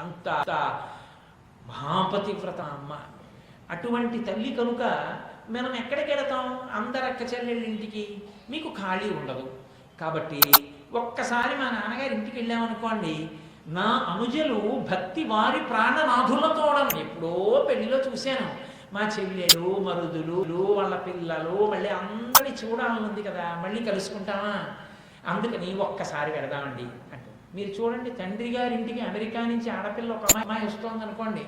అంత మహాపతివ్రత అమ్మ. అటువంటి తల్లి కనుక మనం ఎక్కడికి వెళతాం? అందరు అక్క చెల్లెళ్ళ ఇంటికి. మీకు ఖాళీ ఉండదు కాబట్టి ఒక్కసారి మా నాన్నగారి ఇంటికి వెళ్ళామనుకోండి, నా అనుజలు భక్తి వారి ప్రాణనాథులతోడం. ఎప్పుడో పెళ్లిలో చూశాను, మా చెల్లెలు మరుదులు వాళ్ళ పిల్లలు మళ్ళీ అందరినీ చూడాలని ఉంది కదా, మళ్ళీ కలుసుకుంటామా, అందుకని ఒక్కసారి వెళదామండి అంటే. మీరు చూడండి, తండ్రి గారి ఇంటికి అమెరికా నుంచి ఆడపిల్ల ఒక అమ్మాయి వస్తుంది అనుకోండి,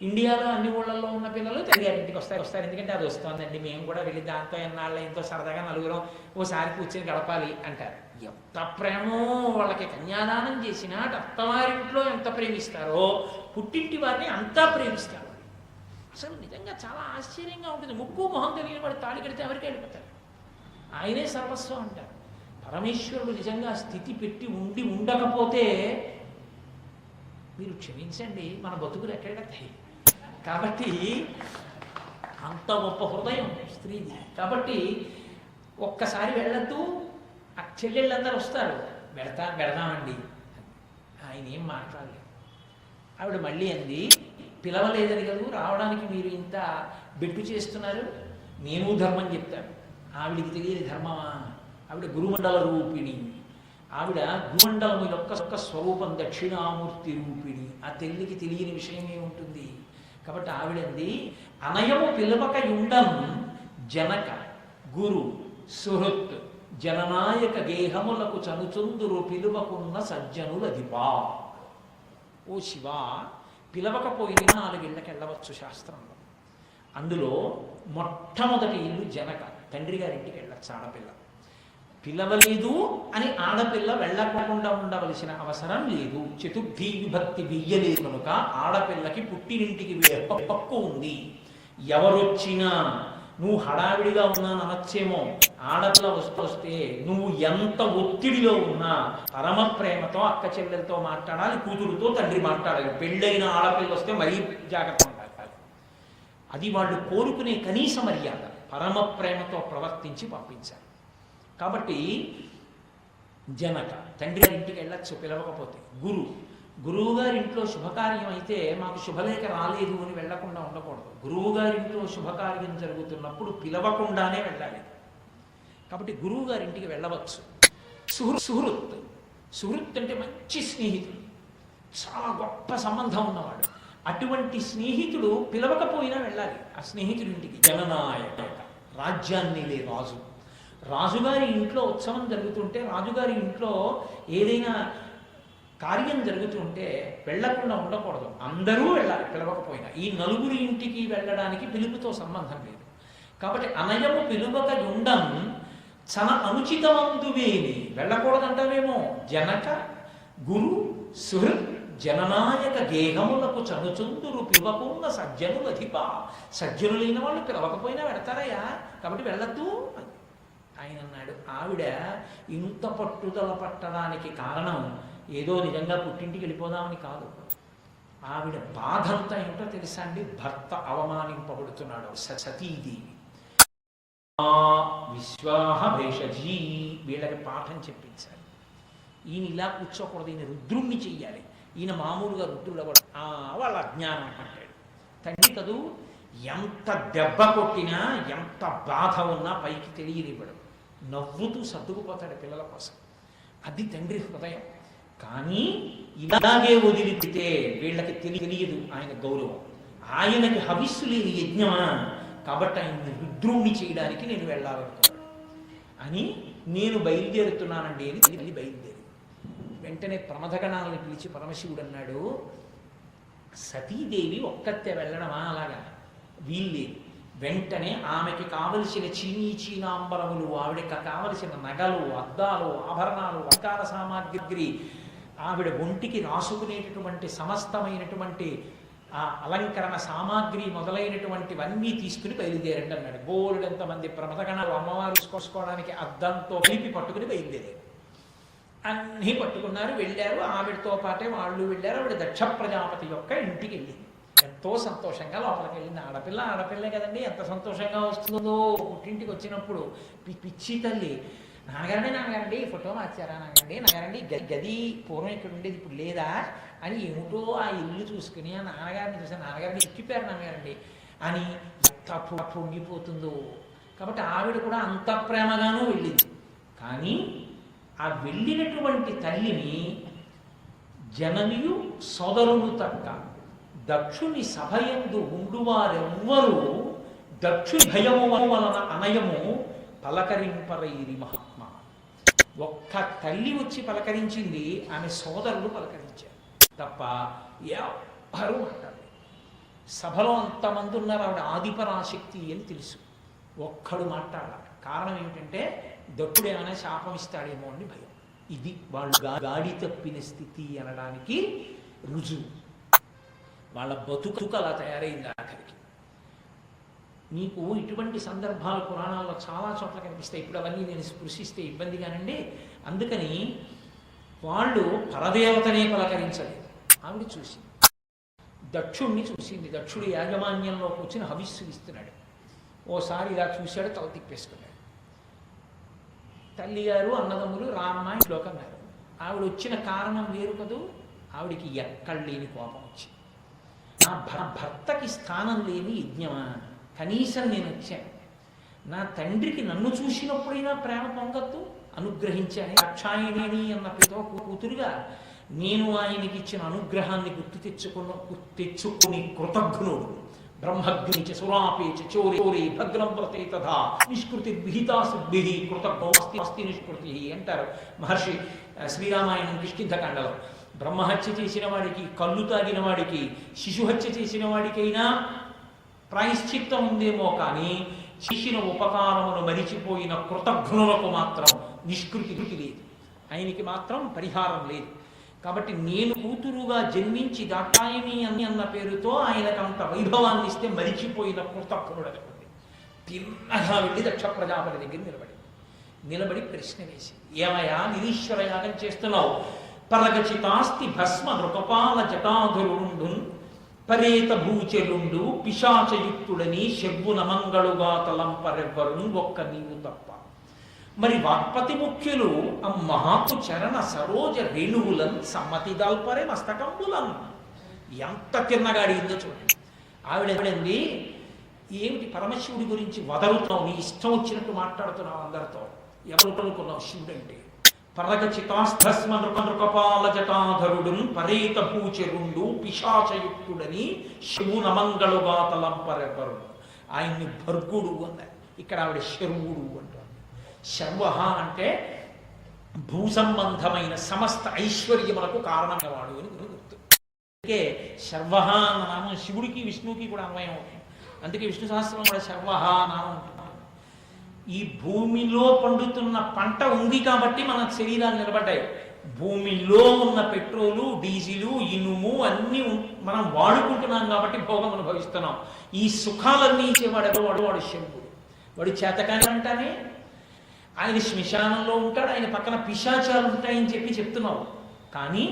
ఇండియాలో అన్ని ఊళ్ళల్లో ఉన్న పిల్లలు తండ్రి గారి ఇంటికి వస్తారు. ఎందుకంటే అది వస్తుందండి, మేము కూడా వెళ్ళి దాంతో ఎన్నాళ్ళు ఎంతో సరదాగా నలుగురం ఓసారి కూర్చొని గడపాలి అంటారు. ఎంత ప్రేమో వాళ్ళకి. కన్యాదానం చేసినా అత్తవారింట్లో ఎంత ప్రేమిస్తారో పుట్టింటి వారిని అంతా ప్రేమిస్తారు. అసలు నిజంగా చాలా ఆశ్చర్యంగా ఉంటుంది. ముక్కు మొహం తెలియని వాడు తాళి కడితే ఎవరికి వెళ్ళిపోతారు, ఆయనే సర్వస్వం అంటారు. పరమేశ్వరుడు నిజంగా స్థితి పెట్టి ఉండకపోతే మీరు క్షమించండి, మన బతుకులు ఎక్కడికెళ్తాయి. కాబట్టి అంత గొప్ప హృదయం స్త్రీది. కాబట్టి ఒక్కసారి వెళ్ళద్దు, ఆ చెల్లెళ్ళందరూ వస్తారు, వెళదామండి. ఆయన ఏం మాట్లాడలేదు. ఆవిడ మళ్ళీ అంది, పిలవలేదని కదా రావడానికి మీరు ఇంత బెట్టు చేస్తున్నారు, నేను ధర్మం చెప్తాను. ఆవిడికి తెలియని ధర్మమా? ఆవిడ గురుమండల రూపిణి. ఆవిడ గురుమండలం యొక్క స్వరూపం దక్షిణామూర్తి రూపిణి. ఆ తల్లికి తెలియని విషయం ఏముంటుంది? కాబట్టి ఆవిడంది, అనయము పిలవక యుండం జనక గురు సుహృత్ జననాయక గేహములకు చనుచుందురు పిలువకున్న సజ్జనులధిపా. ఓ శివ, పిలవకపోయినా 4 ఇళ్ళకి వెళ్ళవచ్చు శాస్త్రంలో. అందులో మొట్టమొదటి ఇల్లు జనక, తండ్రి గారింటికి వెళ్ళచ్చు ఆడపిల్ల. పిలవలేదు అని ఆడపిల్ల వెళ్ళకుండా ఉండవలసిన అవసరం లేదు. చతుర్థీ విభక్తి వెయ్యలేదు కనుక ఆడపిల్లకి పుట్టినింటికి హక్కు ఉంది. ఎవరొచ్చినా నువ్వు హడావిడిగా ఉన్నాను అనొచ్చేమో, ఆడపిల్ల వస్తే నువ్వు ఎంత ఒత్తిడిలో ఉన్నా పరమ ప్రేమతో అక్క చెల్లెలతో మాట్లాడాలి, కూతురుతో తండ్రి మాట్లాడాలి. పెళ్ళైన ఆడపిల్ల వస్తే మరీ జాగ్రత్త ఉండాలి. అది వాళ్ళు కోరుకునే కనీస మర్యాద. పరమ ప్రేమతో ప్రవర్తించి పంపించాలి. కాబట్టి జనక తండ్రి గారి ఇంటికి వెళ్ళచ్చు పిలవకపోతే. గురువు గారి ఇంట్లో శుభకార్యం అయితే మాకు శుభలేఖ రాలేదు అని వెళ్లకుండా ఉండకూడదు. గురువు గారి ఇంట్లో శుభకార్యం జరుగుతున్నప్పుడు పిలవకుండానే వెళ్ళాలి. కాబట్టి గురువు గారి ఇంటికి వెళ్ళవచ్చు. సుహృత్ అంటే మంచి స్నేహితుడు, చాలా గొప్ప సంబంధం ఉన్నవాడు. అటువంటి స్నేహితుడు పిలవకపోయినా వెళ్ళాలి ఆ స్నేహితుడి ఇంటికి. జననాయక, రాజ్యాన్ని లే రాజు. రాజుగారి ఇంట్లో ఉత్సవం జరుగుతుంటే, రాజుగారి ఇంట్లో ఏదైనా కార్యం జరుగుతుంటే వెళ్లకుండా ఉండకూడదు. అందరూ వెళ్ళాలి పిలవకపోయినా. ఈ 4 ఇంటికి వెళ్ళడానికి పిలుపుతో సంబంధం లేదు. కాబట్టి అనయము పిలువక యుండం చన అనుచితమందువేని. వెళ్ళకూడదంటావేమో. జనక గురు సుహృత్ జననాయక గేహములకు చనుచుందురు పిలవకున్న సజ్జనులధిప. సజ్జనులైన వాళ్ళు పిలవకపోయినా వెడతారయ్యా, కాబట్టి వెళ్ళద్దు. ఆయన అన్నాడు, ఆవిడ ఇంత పట్టుదల పట్టడానికి కారణం ఏదో నిజంగా పుట్టింటికి వెళ్ళిపోదామని కాదు. ఆవిడ బాధంతా ఏమిటో తెలుసా అండి? భర్త అవమానింపబడుతున్నాడు. సతీదేవి విశ్వాహ భేషజీ వీళ్ళకి పాఠం చెప్పించాలి. ఈయన ఇలా కూర్చోకూడదు, ఈయన రుద్రుణ్ణి చెయ్యాలి. ఈయన మామూలుగా రుద్రుడు కూడా వాళ్ళ అజ్ఞానం అంటాడు. తండ్రి కదూ, ఎంత దెబ్బ కొట్టినా ఎంత బాధ ఉన్నా పైకి తెలియనివ్వడు. నవ్వుతూ సర్దుకుపోతాడు పిల్లల కోసం. అది తండ్రి హృదయం. కానీ ఇలాగే వదిలిపెడితే వీళ్ళకి తెలియదు ఆయన గౌరవం. ఆయనకి హవిస్సు లేని యజ్ఞమా, కాబట్టి ఆయన్ని రుద్రుణ్ణి చేయడానికి నేను వెళ్ళాలనుకున్నాను అని నేను బయలుదేరుతున్నానండి అని వెళ్ళి బయలుదేరి వెంటనే ప్రమథగణాలను పిలిచి పరమశివుడు అన్నాడు, సతీదేవి ఒక్కతే వెళ్ళడమా? అలాగా వీల్లేదు. వెంటనే ఆమెకి కావలసిన చీనాంబరములు, ఆవిడకి కావలసిన నగలు, అద్దాలు, ఆభరణాలు, అలంకార సామాగ్రి, ఆవిడ ఒంటికి రాసుకునేటటువంటి సమస్తమైనటువంటి ఆ అలంకరణ సామాగ్రి మొదలైనటువంటివన్నీ తీసుకుని బయలుదేరండి అన్నాడు. బోలెడంతమంది ప్రమథగణాలు అమ్మవారు కోసుకోవడానికి అద్దంతో కలిపి పట్టుకుని బయలుదేరారు. అన్నీ పట్టుకున్నారు, వెళ్ళారు. ఆవిడతో పాటే వాళ్ళు వెళ్ళారు. ఆవిడ దక్ష ప్రజాపతి యొక్క ఇంటికి వెళ్ళింది. ఎంతో సంతోషంగా లోపలికి వెళ్ళింది. ఆడపిల్లే కదండి, ఎంత సంతోషంగా వస్తుందో పుట్టింటికి వచ్చినప్పుడు. పిచ్చి తల్లి, నాన్నగారండి ఫోటో మార్చారా, నాన్నగారండి గది పూర్వం ఇక్కడ ఉండేది ఇప్పుడు లేదా అని ఏమిటో ఆ ఇల్లు చూసుకుని ఆ నాన్నగారిని చూసాను, నాన్నగారిని ఎక్కిపోయారు నాన్నగారండి అని ఎంత పొంగిపోతుందో. కాబట్టి ఆవిడ కూడా అంత ప్రేమగానూ వెళ్ళింది. కానీ ఆ వెళ్ళినటువంటి తల్లిని జననియు సోదరులు తక్క దక్షుని సభయందు ఉండువారెవ్వరూ దక్షుని భయము వలన అనయము పలకరింపరైరి మహాత్మ. ఒక్క తల్లి వచ్చి పలకరించింది, ఆమె సోదరులు పలకరించారు తప్ప ఎవ్వరూ మాట్లాడలేదు. సభలో అంతమంది ఉన్నారు, ఆవిడ ఆదిపరాశక్తి అని తెలుసు, ఒక్కడు మాట్లాడాలి. కారణం ఏమిటంటే దక్షుడు ఏమైనా శాపం ఇస్తాడేమో అని భయం. ఇది వాళ్ళు గాడి తప్పిన స్థితి అనడానికి రుజువు. వాళ్ళ బతుకు అలా తయారైంది ఆఖరికి. మీకు ఇటువంటి సందర్భాలు పురాణాల్లో చాలా చోట్ల కనిపిస్తాయి. ఇప్పుడు అవన్నీ నేను స్పృశిస్తే ఇబ్బందిగానండి. అందుకని వాళ్ళు పరదేవతనే పలకరించలేదు. ఆవిడ చూసింది, దక్షుణ్ణి చూసింది. దక్షుడు యాజమాన్యంలో కూర్చుని హవిస్సు ఇస్తున్నాడు. ఓసారి ఇలా చూశాడు, తల తిప్పేసుకున్నాడు. తల్లిగారు అన్నదమ్ములు రామ్మ ఇంట్లోకి అన్నారు. ఆవిడ వచ్చిన కారణం వేరు కదూ. ఆవిడికి ఎక్కడ లేని కోపం వచ్చింది. నా భర్తకి స్థానం లేని యజ్ఞమా, కనీసం నేను వచ్చాను, నా తండ్రికి నన్ను చూసినప్పుడైనా ప్రేమ పొంగద్దు, అనుగ్రహించాను. దాక్షాయణి అన్న పేరుతో కూతురుగా నేను ఆయనకి ఇచ్చిన అనుగ్రహాన్ని తెచ్చుకుని కృతజ్ఞుడు. బ్రహ్మగ్ని చ సురాపేచ చోరే భగ్నం వ్రతే తథా నిష్కృతి విహితా సిద్ధి కృతజ్ఞస్తి నిష్కృతి అంటారు మహర్షి శ్రీరామాయణం కిష్కింధకాండలో. బ్రహ్మహత్య చేసిన వాడికి, కళ్ళు తాగిన వాడికి, శిశుహత్య చేసిన వాడికైనా ప్రాయశ్చిత్తం ఉందేమో కానీ చేసిన ఉపకారమును మరిచిపోయిన కృతజ్ఞులకు మాత్రం నిష్కృతి లేదు, ఆయనకి మాత్రం పరిహారం లేదు. కాబట్టి నేను కూతురుగా జన్మించి దాక్షాయణి అన్న పేరుతో ఆయనకంత వైభవాన్ని ఇస్తే మరిచిపోయిన కృతజ్ఞుడనుకుంది. తిన్నగా వెళ్ళి దక్ష ప్రజాపతి దగ్గర నిలబడి ప్రశ్న వేసి, ఏమయ్యా నిరీశ్వర యాగం చేస్తున్నావు? పరగచితాస్తి భస్మ నృకపాల జటాధురుండు పరేత భూచెలుండు పిశాచయుక్తుడని శవ్వున మంగళుగా తలంపరెవ్వరు ఒక్క నీవు తప్ప. మరి వాక్పతి ముఖ్యులు ఆ మహాపు చరణ సరోజ రేణువులన్ సమ్మతి దాల్పరే మస్తకంబులన్. ఎంత తిన్నగాడిందో చూడండి. ఆవిడండి, ఏమిటి పరమశివుడి గురించి వదలుతున్నావు, నీ ఇష్టం వచ్చినట్టు మాట్లాడుతున్నావు అందరితో. ఎవరు అనుకున్నావు శివుడు అంటే? పరగచితాస్థస్మ నృకపాల జటాధరుడు పరేత భూచెరుండు పిశాచయుక్తుడని శివున మంగళుగా తలంపరెవ్వరు. ఆయన్ని భర్గుడు అన్నారు, ఇక్కడ ఆవిడ శర్వుడు అంటారు. శర్వ అంటే భూ సంబంధమైన సమస్త ఐశ్వర్యములకు కారణమైన వాడు అని గుర్తు. అందుకే శర్వ అన్న నామం శివుడికి విష్ణువుకి కూడా అన్వయం అవుతుంది. అందుకే విష్ణు సహస్రం కూడా శర్వ నామం ఉంటుంది. ఈ భూమిలో పండుతున్న పంట ఉంది కాబట్టి మన శరీరాలు నిలబడ్డాయి. భూమిలో ఉన్న పెట్రోలు, డీజిలు, ఇనుము అన్నీ మనం వాడుకుంటున్నాం కాబట్టి భోగం అనుభవిస్తున్నాం. ఈ సుఖాలన్నీ ఇచ్చేవాడు వాడు శంభుడు. వాడు చేతకాని అంటానే. ఆయన శ్మశానంలో ఉంటాడు, ఆయన పక్కన పిశాచాలు ఉంటాయని చెప్తున్నావు. కానీ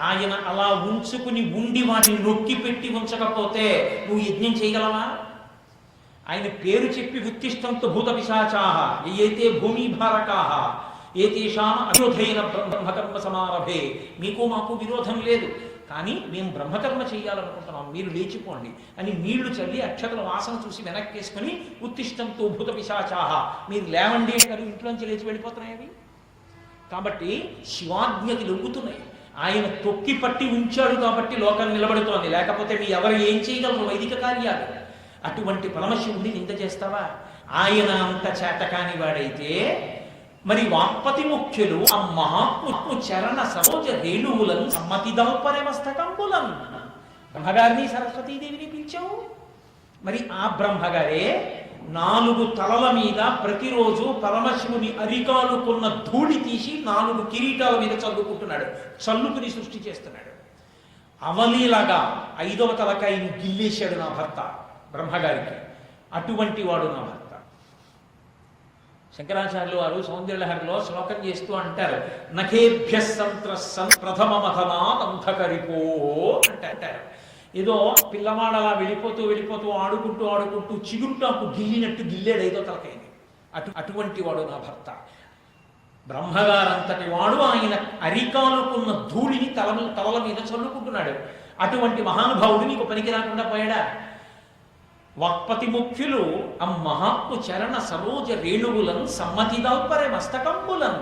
ఆయన అలా ఉంచుకుని ఉండి వాటిని నొక్కి పెట్టి ఉంచకపోతే నువ్వు యజ్ఞం చేయగలవా? ఆయన పేరు చెప్పి ఉత్తిష్టంతో భూత పిశాచాః ఏతే భూమిభారకాః ఏతేషాం అయోధైన బ్రహ్మకర్మ సమారభే. మీకు మాకు విరోధం లేదు, కానీ మేము బ్రహ్మకర్మ చేయాలనుకుంటున్నాం, మీరు లేచిపోండి అని నీళ్లు చల్లి అక్షతల వాసన చూసి వెనక్కేసుకుని ఉత్తిష్టంతో భూత పిశాచాః మీరు లేవండి అంటారు. ఇంట్లోంచి లేచి వెళ్ళిపోతున్నాయి అవి. కాబట్టి శివాజ్ఞకి లొంగుతున్నాయి. ఆయన తొక్కి పట్టి ఉంచాడు కాబట్టి లోకం నిలబడుతోంది. లేకపోతే మీ ఎవరు ఏం చేయగలరు వైదిక కార్యాలు? అటువంటి పరమశివుడిని నింద చేస్తావా? ఆయన అంత చేతకాని వాడైతే మరి వాక్పతి ముఖ్యులు ఆ మహాత్ము చరణ సరోజ రేణువులను సమ్మతి దౌపరే మస్తకంబులను. బ్రహ్మగారిని సరస్వతీదేవిని పిలిచావు. మరి ఆ బ్రహ్మగారే 4 తలల మీద ప్రతిరోజు పరమశివుని అరికాలుకున్న ధూళి తీసి 4 కిరీటాల మీద చల్లుకుంటున్నాడు, చల్లుకుని సృష్టి చేస్తున్నాడు. అవలీలాగా 5వ తలకాయని గిల్లేశాడు నా భర్త బ్రహ్మగారికి. అటువంటి వాడు నా భర్త. శంకరాచార్యులు వారు సౌందర్యలహరిలో శ్లోకం చేస్తూ అంటారు, నఖేభ్య సంత్రస్సన్ ప్రథమమథనాదంధకరిపో అంటారు. ఏదో పిల్లవాడు అలా వెళ్ళిపోతూ ఆడుకుంటూ చిగురుటాకు గిల్లినట్టు గిల్లేడు 5వ తలకాయని. అటువంటి వాడు నా భర్త. బ్రహ్మగారంతటి వాడు ఆయన అరికాలుకున్న ధూళిని తలల మీద చల్లుకుంటున్నాడు. అటువంటి మహానుభావుడు నీకు పనికి రాకుండా పోయాడా? వాక్పతి ముఖ్యులు ఆ మహాత్ము చరణ సరోజ రేణువులను సమ్మతి దాల్పరే మస్తకంబులను.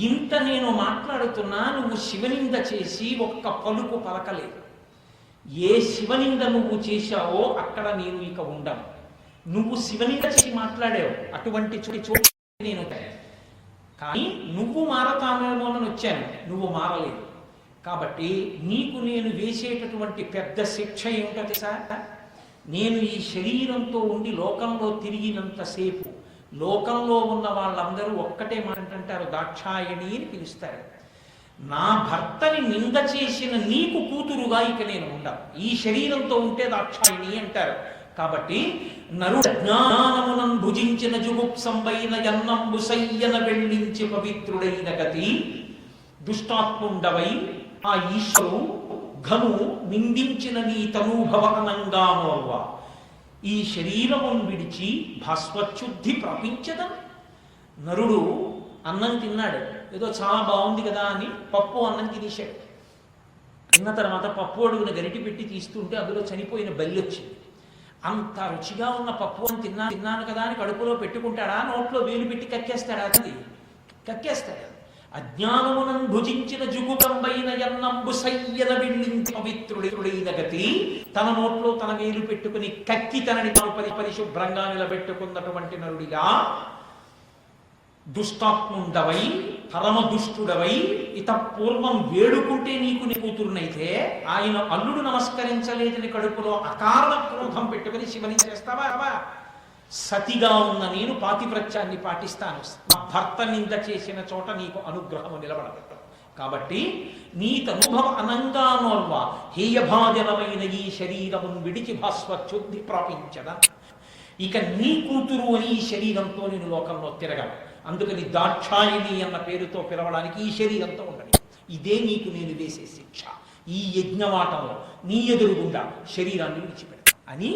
ఇంత నేను మాట్లాడుతున్నా నువ్వు శివనింద చేసి ఒక్క పలుకు పలకలేదు. ఏ శివనింద నువ్వు చేశావో అక్కడ నేను ఇక ఉండను. నువ్వు శివనింద చేసి మాట్లాడావు, అటువంటి చోటు నేను. కానీ నువ్వు మారతామేమోనని వచ్చాను, నువ్వు మారలేదు. కాబట్టి నీకు నేను వేసేటటువంటి పెద్ద శిక్ష ఏమిటో తెలుసా? నేను ఈ శరీరంతో ఉండి లోకంలో తిరిగినంతసేపు లోకంలో ఉన్న వాళ్ళందరూ ఒక్కటే మాట అంటారు, దాక్షాయణి అని పిలుస్తారు. నా భర్తని నింద చేసిన నీకు కూతురుగా ఇక నేను ఉండను. ఈ శరీరంతో ఉంటే దాక్షాయణి అంటారు. కాబట్టి నరుడు జ్ఞానమునం భుజించిన జుగుప్సంబైన యన్నంబు సయ్యన వెళ్ళించి పవిత్రుడైన గతి దుష్టాత్ముండవై ఆ ఈశ్వరు ఘను నిందించిన నీ తనూభవ అనంగానోర్వ. ఈ శరీరమును విడిచి భస్వచ్యుద్ధి ప్రపించదం. నరుడు అన్నం తిన్నాడు, ఏదో చాలా బాగుంది కదా అని పప్పు అన్నం తినేశాడు. తిన్న తర్వాత పప్పు అడుగున గరిటి పెట్టి తీస్తుంటే అందులో చనిపోయిన బల్లి వచ్చింది. అంత రుచిగా ఉన్న పప్పు అని తిన్నాను కదా అని కడుపులో పెట్టుకుంటాడా, నోట్లో వేలు పెట్టి కక్కేస్తాడా? అది కక్కేస్తాడు. అజ్ఞానమునం భుజించిన జుగుటంబైన ఎన్నంబు సయ్యన వెళ్ళించి పవిత్రుడైన గతి తన నోట్లో తన వేలు పెట్టుకుని కక్కి తనని తాను పరిశుభ్రంగా నిలబెట్టుకున్నటువంటి నరుడిగా దుష్టాత్ముండవై పరమ దుష్టుడవై ఇత పూర్వం వేడుకుంటే నీకు నీ కూతురునైతే ఆయన అల్లుడు నమస్కరించలేదని కడుపులో అకారణ క్రోధం పెట్టుకుని శివని చేస్తావా? సతిగా ఉన్న నేను పాతివ్రత్యాన్ని పాటిస్తాను. నా భర్త నింద చేసిన చోట నీకు అనుగ్రహము నిలబడదు. కాబట్టి నీ తనుభవ అనంగానోల్వ హేయభాజనమైన ఈ శరీరమును విడిచి భాస్వచ్యుద్ధి ప్రాపించద. ఇక నీ కూతురు అని ఈ శరీరంతో నేను లోకంలో తిరగను. అందుకని దాక్షాయిని అన్న పేరుతో పిలవడానికి ఈ శరీరంతో ఉండని. ఇదే నీకు నేను వేసే శిక్ష. ఈ యజ్ఞవాటంలో నీ ఎదురుగుండా శరీరాన్ని విడిచిపెడతా అని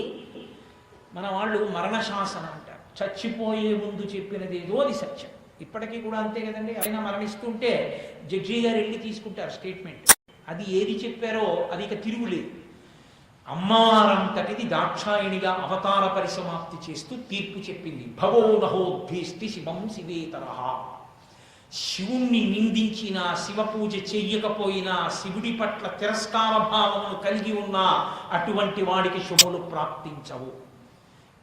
మన వాళ్ళు మరణశాసనం అంటారు. చచ్చిపోయే ముందు చెప్పినదేదో అది సత్యం. ఇప్పటికీ కూడా అంతే కదండి. ఆయన మరణిస్తుంటే జడ్జి గారు వెళ్ళి తీసుకుంటారు స్టేట్మెంట్. అది ఏది చెప్పారో అది ఇక తిరుగులేదు. అమ్మారంతటిది దాక్షాయణిగా అవతార పరిసమాప్తి చేస్తూ తీర్పు చెప్పింది. భవో నహోద్భీస్తి శివం శివేతరః. శివుణ్ణి నిందించినా, శివ పూజ చెయ్యకపోయినా, శివుడి పట్ల తిరస్కార భావమును కలిగి ఉన్నా అటువంటి వాడికి శుభములు ప్రాప్తించవు.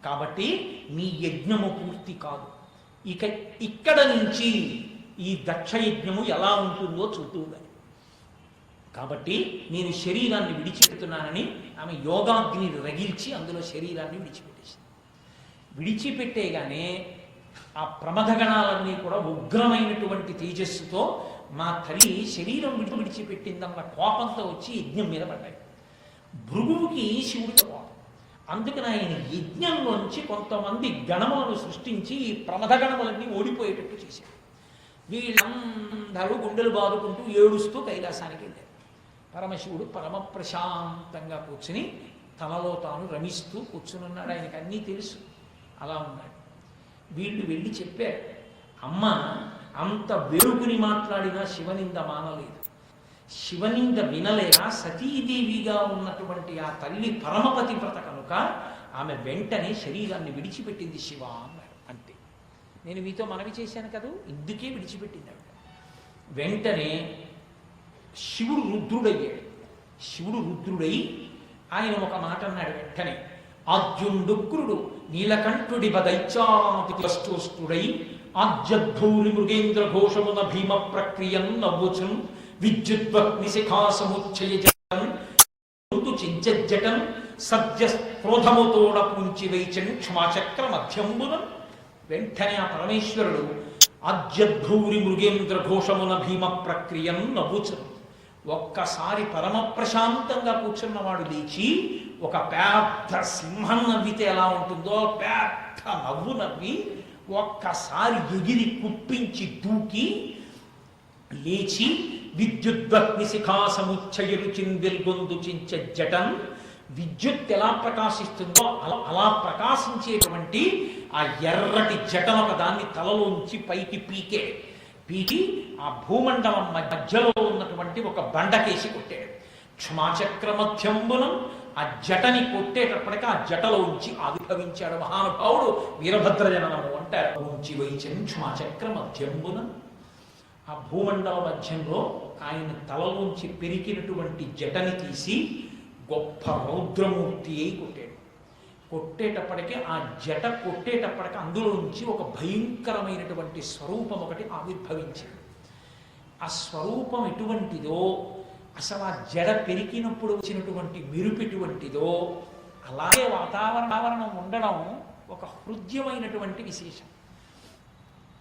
కాబట్టి మీ యజ్ఞము పూర్తి కాదు. ఇక ఇక్కడ నుంచి ఈ దక్షయజ్ఞము ఎలా ఉంటుందో చూద్దాం. కాబట్టి నేను శరీరాన్ని విడిచిపెడుతున్నానని ఆమె యోగాగ్ని రగిల్చి అందులో శరీరాన్ని విడిచిపెట్టేసింది. విడిచిపెట్టేగానే ఆ ప్రమథగణాలన్నీ కూడా ఉగ్రమైనటువంటి తేజస్సుతో మా తల్లి శరీరం విడిచిపెట్టిందన్న కోపంతో వచ్చి యజ్ఞం మీద పడ్డాయి. భృగువుకి శివుడితో కోపం. అందుకని ఆయన యజ్ఞంలోంచి కొంతమంది గణములను సృష్టించి ఈ ప్రమథగణములన్నీ ఓడిపోయేటట్టు చేశారు. వీళ్ళందరూ గుండెలు బాదుకుంటూ ఏడుస్తూ కైలాసానికి వెళ్ళారు. పరమశివుడు పరమ ప్రశాంతంగా కూర్చుని తనలో తాను రమిస్తూ కూర్చునున్నాడు. ఆయనకు అన్నీ తెలుసు. అలా ఉన్నాడు. వీళ్ళు వెళ్ళి చెప్పారు, అమ్మ అంత వేడుకుని మాట్లాడినా శివనింద మానలేదు. శివనింద వినలేక సతీదేవిగా ఉన్నటువంటి ఆ తల్లి పరమపతివ్రత కనుక ఆమె వెంటనే శరీరాన్ని విడిచిపెట్టింది శివ అన్నాడు. అంతే. నేను మీతో మనవి చేశాను కదా, ఇందుకే విడిచిపెట్టింది ఆవిడ. వెంటనే శివుడు రుద్రుడయ్యాడు. శివుడు రుద్రుడై ఆయన ఒక మాట అన్నాడు వెంటనే. ఆద్యుండుగ్రుడు నీలకంఠుడి బదైత్యాతిష్టోష్టుడై ఆద్యద్భూరి మృగేంద్ర ఘోషమున భీమ ప్రక్రియం నవ్వుచున్ విద్యుద్వగ్నిశిఖా సముచ్చయ చించజటం సద్య క్రోధముతోడ పూంచి వైచన్ క్షమాచక్ర మధ్యంబునం. వెంటనే ఆ పరమేశ్వరుడు ఆద్యద్భూరి మృగేంద్ర ఘోషమున భీమ ప్రక్రియం నవ్వుచున్. ఒక్కసారి పరమ ప్రశాంతంగా కూర్చున్నవాడు లేచి ఒక పెద్ద సింహం నవ్వితే ఎలా ఉంటుందో పెద్ద నవ్వు నవ్వి ఒక్కసారి ఎగిరి కుప్పించి దూకి లేచి విద్యుద్వగ్ని శిఖా సముచ్చయలు చిందెల్గొందు చించజటం. విద్యుత్ ఎలా ప్రకాశిస్తుందో అలా ప్రకాశించేటువంటి ఆ ఎర్రటి జటం ఒక దాన్ని తలలోంచి పైకి పీకి ఆ భూమండలం మధ్యలో ఉన్నటువంటి ఒక బండకేసి కొట్టాడు. క్షమాచక్ర మధ్యంబునం. ఆ జటని కొట్టేటప్పటికి ఆ జటలోంచి ఆవిర్భవించాడు మహానుభావుడు. వీరభద్ర జననము అంటారు. ఉంచి వైచన్ క్షమాచక్ర మధ్యంబునం. ఆ భూమండల మధ్యంలో ఆయన తలలోంచి పెరిగినటువంటి జటని తీసి గొప్ప రౌద్రమూర్తి అయి కొట్టాడు. కొట్టేటప్పటికి ఆ జట కొట్టేటప్పటికి అందులోంచి ఒక భయంకరమైనటువంటి స్వరూపం ఒకటి ఆవిర్భవించింది. ఆ స్వరూపం ఎటువంటిదో, అసలు ఆ జడ పెరికినప్పుడు వచ్చినటువంటి మెరుపు ఎటువంటిదో, అలాగే వాతావరణం ఉండడం ఒక హృద్యమైనటువంటి విశేషం.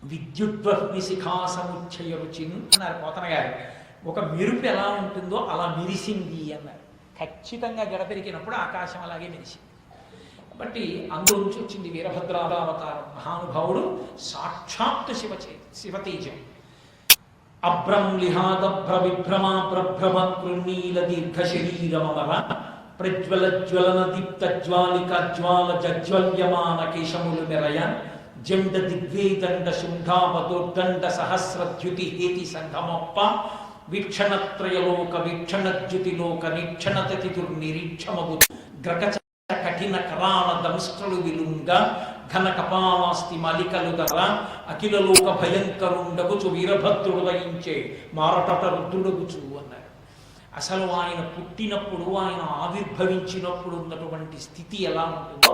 విద్యుద్వగ్ని శిఖా సముచ్చయ రుచిన్ అన్నారు పోతన గారు. ఒక మెరుపు ఎలా ఉంటుందో అలా మెరిసింది అన్నారు. ఖచ్చితంగా జడ పెరిగినప్పుడు ఆకాశం అలాగే మెరిసింది. కాబట్టి అందులోంచి వచ్చింది వీరభద్రావతారం. మహానుభావుడు సాక్షాత్తు శివతేజం. అభ్రంలిహాదభ్ర విభ్రమా ప్రభ్రమ కృణీల దీర్ఘ శరీరమర ప్రజ్వల జ్వలన దీప్త జ్వాలిక జ్వాల జజ్వల్యమాన కేశములు మెరయ జండ దిగ్వేదండ శుంఠాపదోర్దండ సహస్రద్యుతి హేతి సంఘమొప్ప వీక్షణత్రయలోక వీక్షణజ్యుతిలోక నిక్షణతతిదుర్నిరీక్షమగు గ్రకచ కఠిన కరాళ దంస్ట్రలు విలుంగ ఘన కపాలాస్తి మలికలు గల అఖిలలోక భయంకరుండగుచు వీరభద్రుడు వహించే మారటట రుద్రుడగుచు అన్నారు. అసలు ఆయన పుట్టినప్పుడు, ఆయన ఆవిర్భవించినప్పుడు ఉన్నటువంటి స్థితి ఎలా ఉంటుందో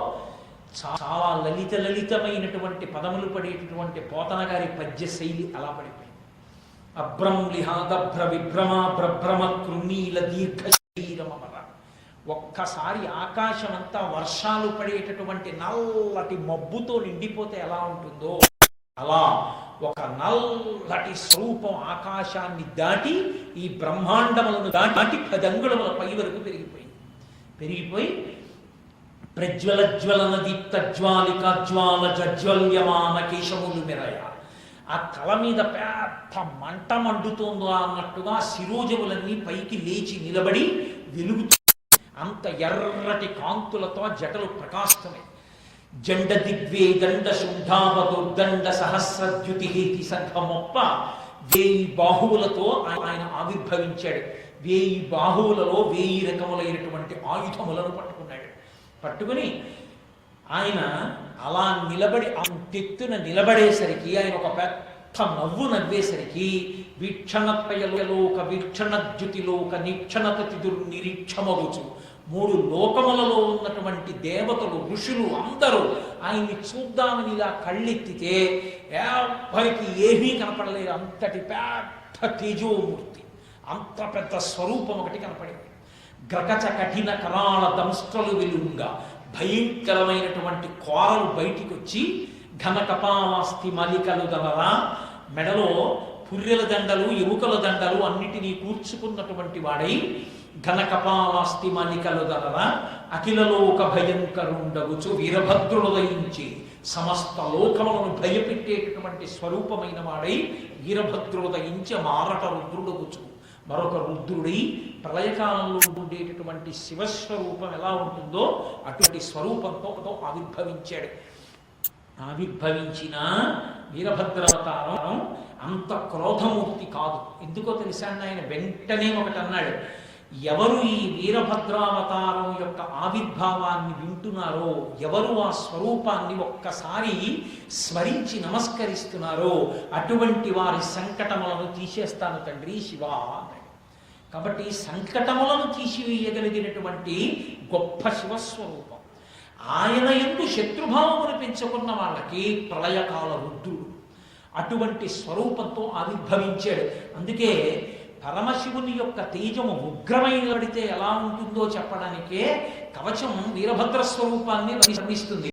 చాలా లలితమైనటువంటి పదములు పడేటటువంటి పోతన గారి పద్య శైలి అలా పడిపోయింది. అభ్రంలిహాదభ్ర విభ్రమ భ్రభ్రమ కృణీల దీర్ఘ శరీరమర. ఒక్కసారి ఆకాశం అంతా వర్షాలు పడేటటువంటి నల్లటి మబ్బుతో నిండిపోతే ఎలా ఉంటుందో అలా ఒక నల్లటి స్వరూపం ఆకాశాన్ని దాటి ఈ బ్రహ్మాండములను దాటి 10 అంగుళముల పై వరకు పెరిగిపోయి ప్రజ్వలజ్వలన దీప్త జ్వాలిక జ్వాల జజ్వల్యమాన కేశములు మెరయ. ఆ తల మీద పెద్ద మంట మండుతోందో అన్నట్టుగా శిరోజములన్నీ పైకి లేచి నిలబడి వెలుగుతూ అంత ఎర్రటి కాంతులతో జటలు ప్రకాశిస్తున్నాయి. జండ దిగ్వే దండ శుంఠావదుర్దండ సహస్రద్యుతిహేతి సంఘమొప్ప 1000 బాహువులతో ఆయన ఆవిర్భవించాడు. 1000 బాహువులలో 1000 రకములైనటువంటి ఆయుధములను పట్టుకుని ఆయన అలా నిలబడి అంతెత్తున నిలబడేసరికి, ఆయన ఒక పెద్ద నవ్వు నవ్వేసరికి వీక్షణత్రయలోక వీక్షణజ్యుతిలోక నిక్షణతతిదుర్నిరీక్షమగుచు 3 లోకములలో ఉన్నటువంటి దేవతలు ఋషులు అందరూ ఆయన్ని చూద్దామని ఇలా కళ్ళెత్తితే ఎవరికి ఏమీ కనపడలేదు. అంతటి పెద్ద తేజోమూర్తి, అంత పెద్ద స్వరూపం ఒకటి కనపడింది. గ్రకచ కఠిన కరాళ దంస్ట్రలు వెలుంగా, భయంకరమైనటువంటి కోరలు బయటికి వచ్చి ఘన కపాలాస్తి మలికలు గలరా, మెడలో పుర్రెల దండలు ఎముకల దండలు అన్నిటినీ కూర్చుకున్నటువంటి వాడై ఘన కపాలాస్తి మలికలు గలరా అఖిలలోక భయంకరుండగుచు వీరభద్రుడు దయించి సమస్త లోకములను భయపెట్టేటటువంటి స్వరూపమైన వాడై వీరభద్రుడు దయించి మారట రుద్రుడగుచు మరొక రుద్రుడై ప్రళయకాలంలో ఉండేటటువంటి శివస్వరూపం ఎలా ఉంటుందో అటువంటి స్వరూపంతో ఆవిర్భవించాడు. ఆవిర్భవించిన వీరభద్రావతారం అంత క్రోధమూర్తి కాదు. ఎందుకో తెలుసా? ఆయన వెంటనే ఒకటి అన్నాడు, ఎవరు ఈ వీరభద్రావతారం యొక్క ఆవిర్భావాన్ని వింటున్నారో, ఎవరు ఆ స్వరూపాన్ని ఒక్కసారి స్మరించి నమస్కరిస్తున్నారో అటువంటి వారి సంకటములను తీసేస్తాను తండ్రి శివ అన్నాడు. కాబట్టి సంకటములను తీసివేయగలిగినటువంటి గొప్ప శివస్వరూపం. ఆయన యందు శత్రుభావమును పెంచుకున్న వాళ్ళకి ప్రళయకాల రుద్రుడు అటువంటి స్వరూపంతో ఆవిర్భవించాడు. అందుకే పరమశివుని యొక్క తేజము ఉగ్రమైనబడితే ఎలా ఉంటుందో చెప్పడానికే కవచం వీరభద్ర స్వరూపాన్ని వర్ణిస్తుంది.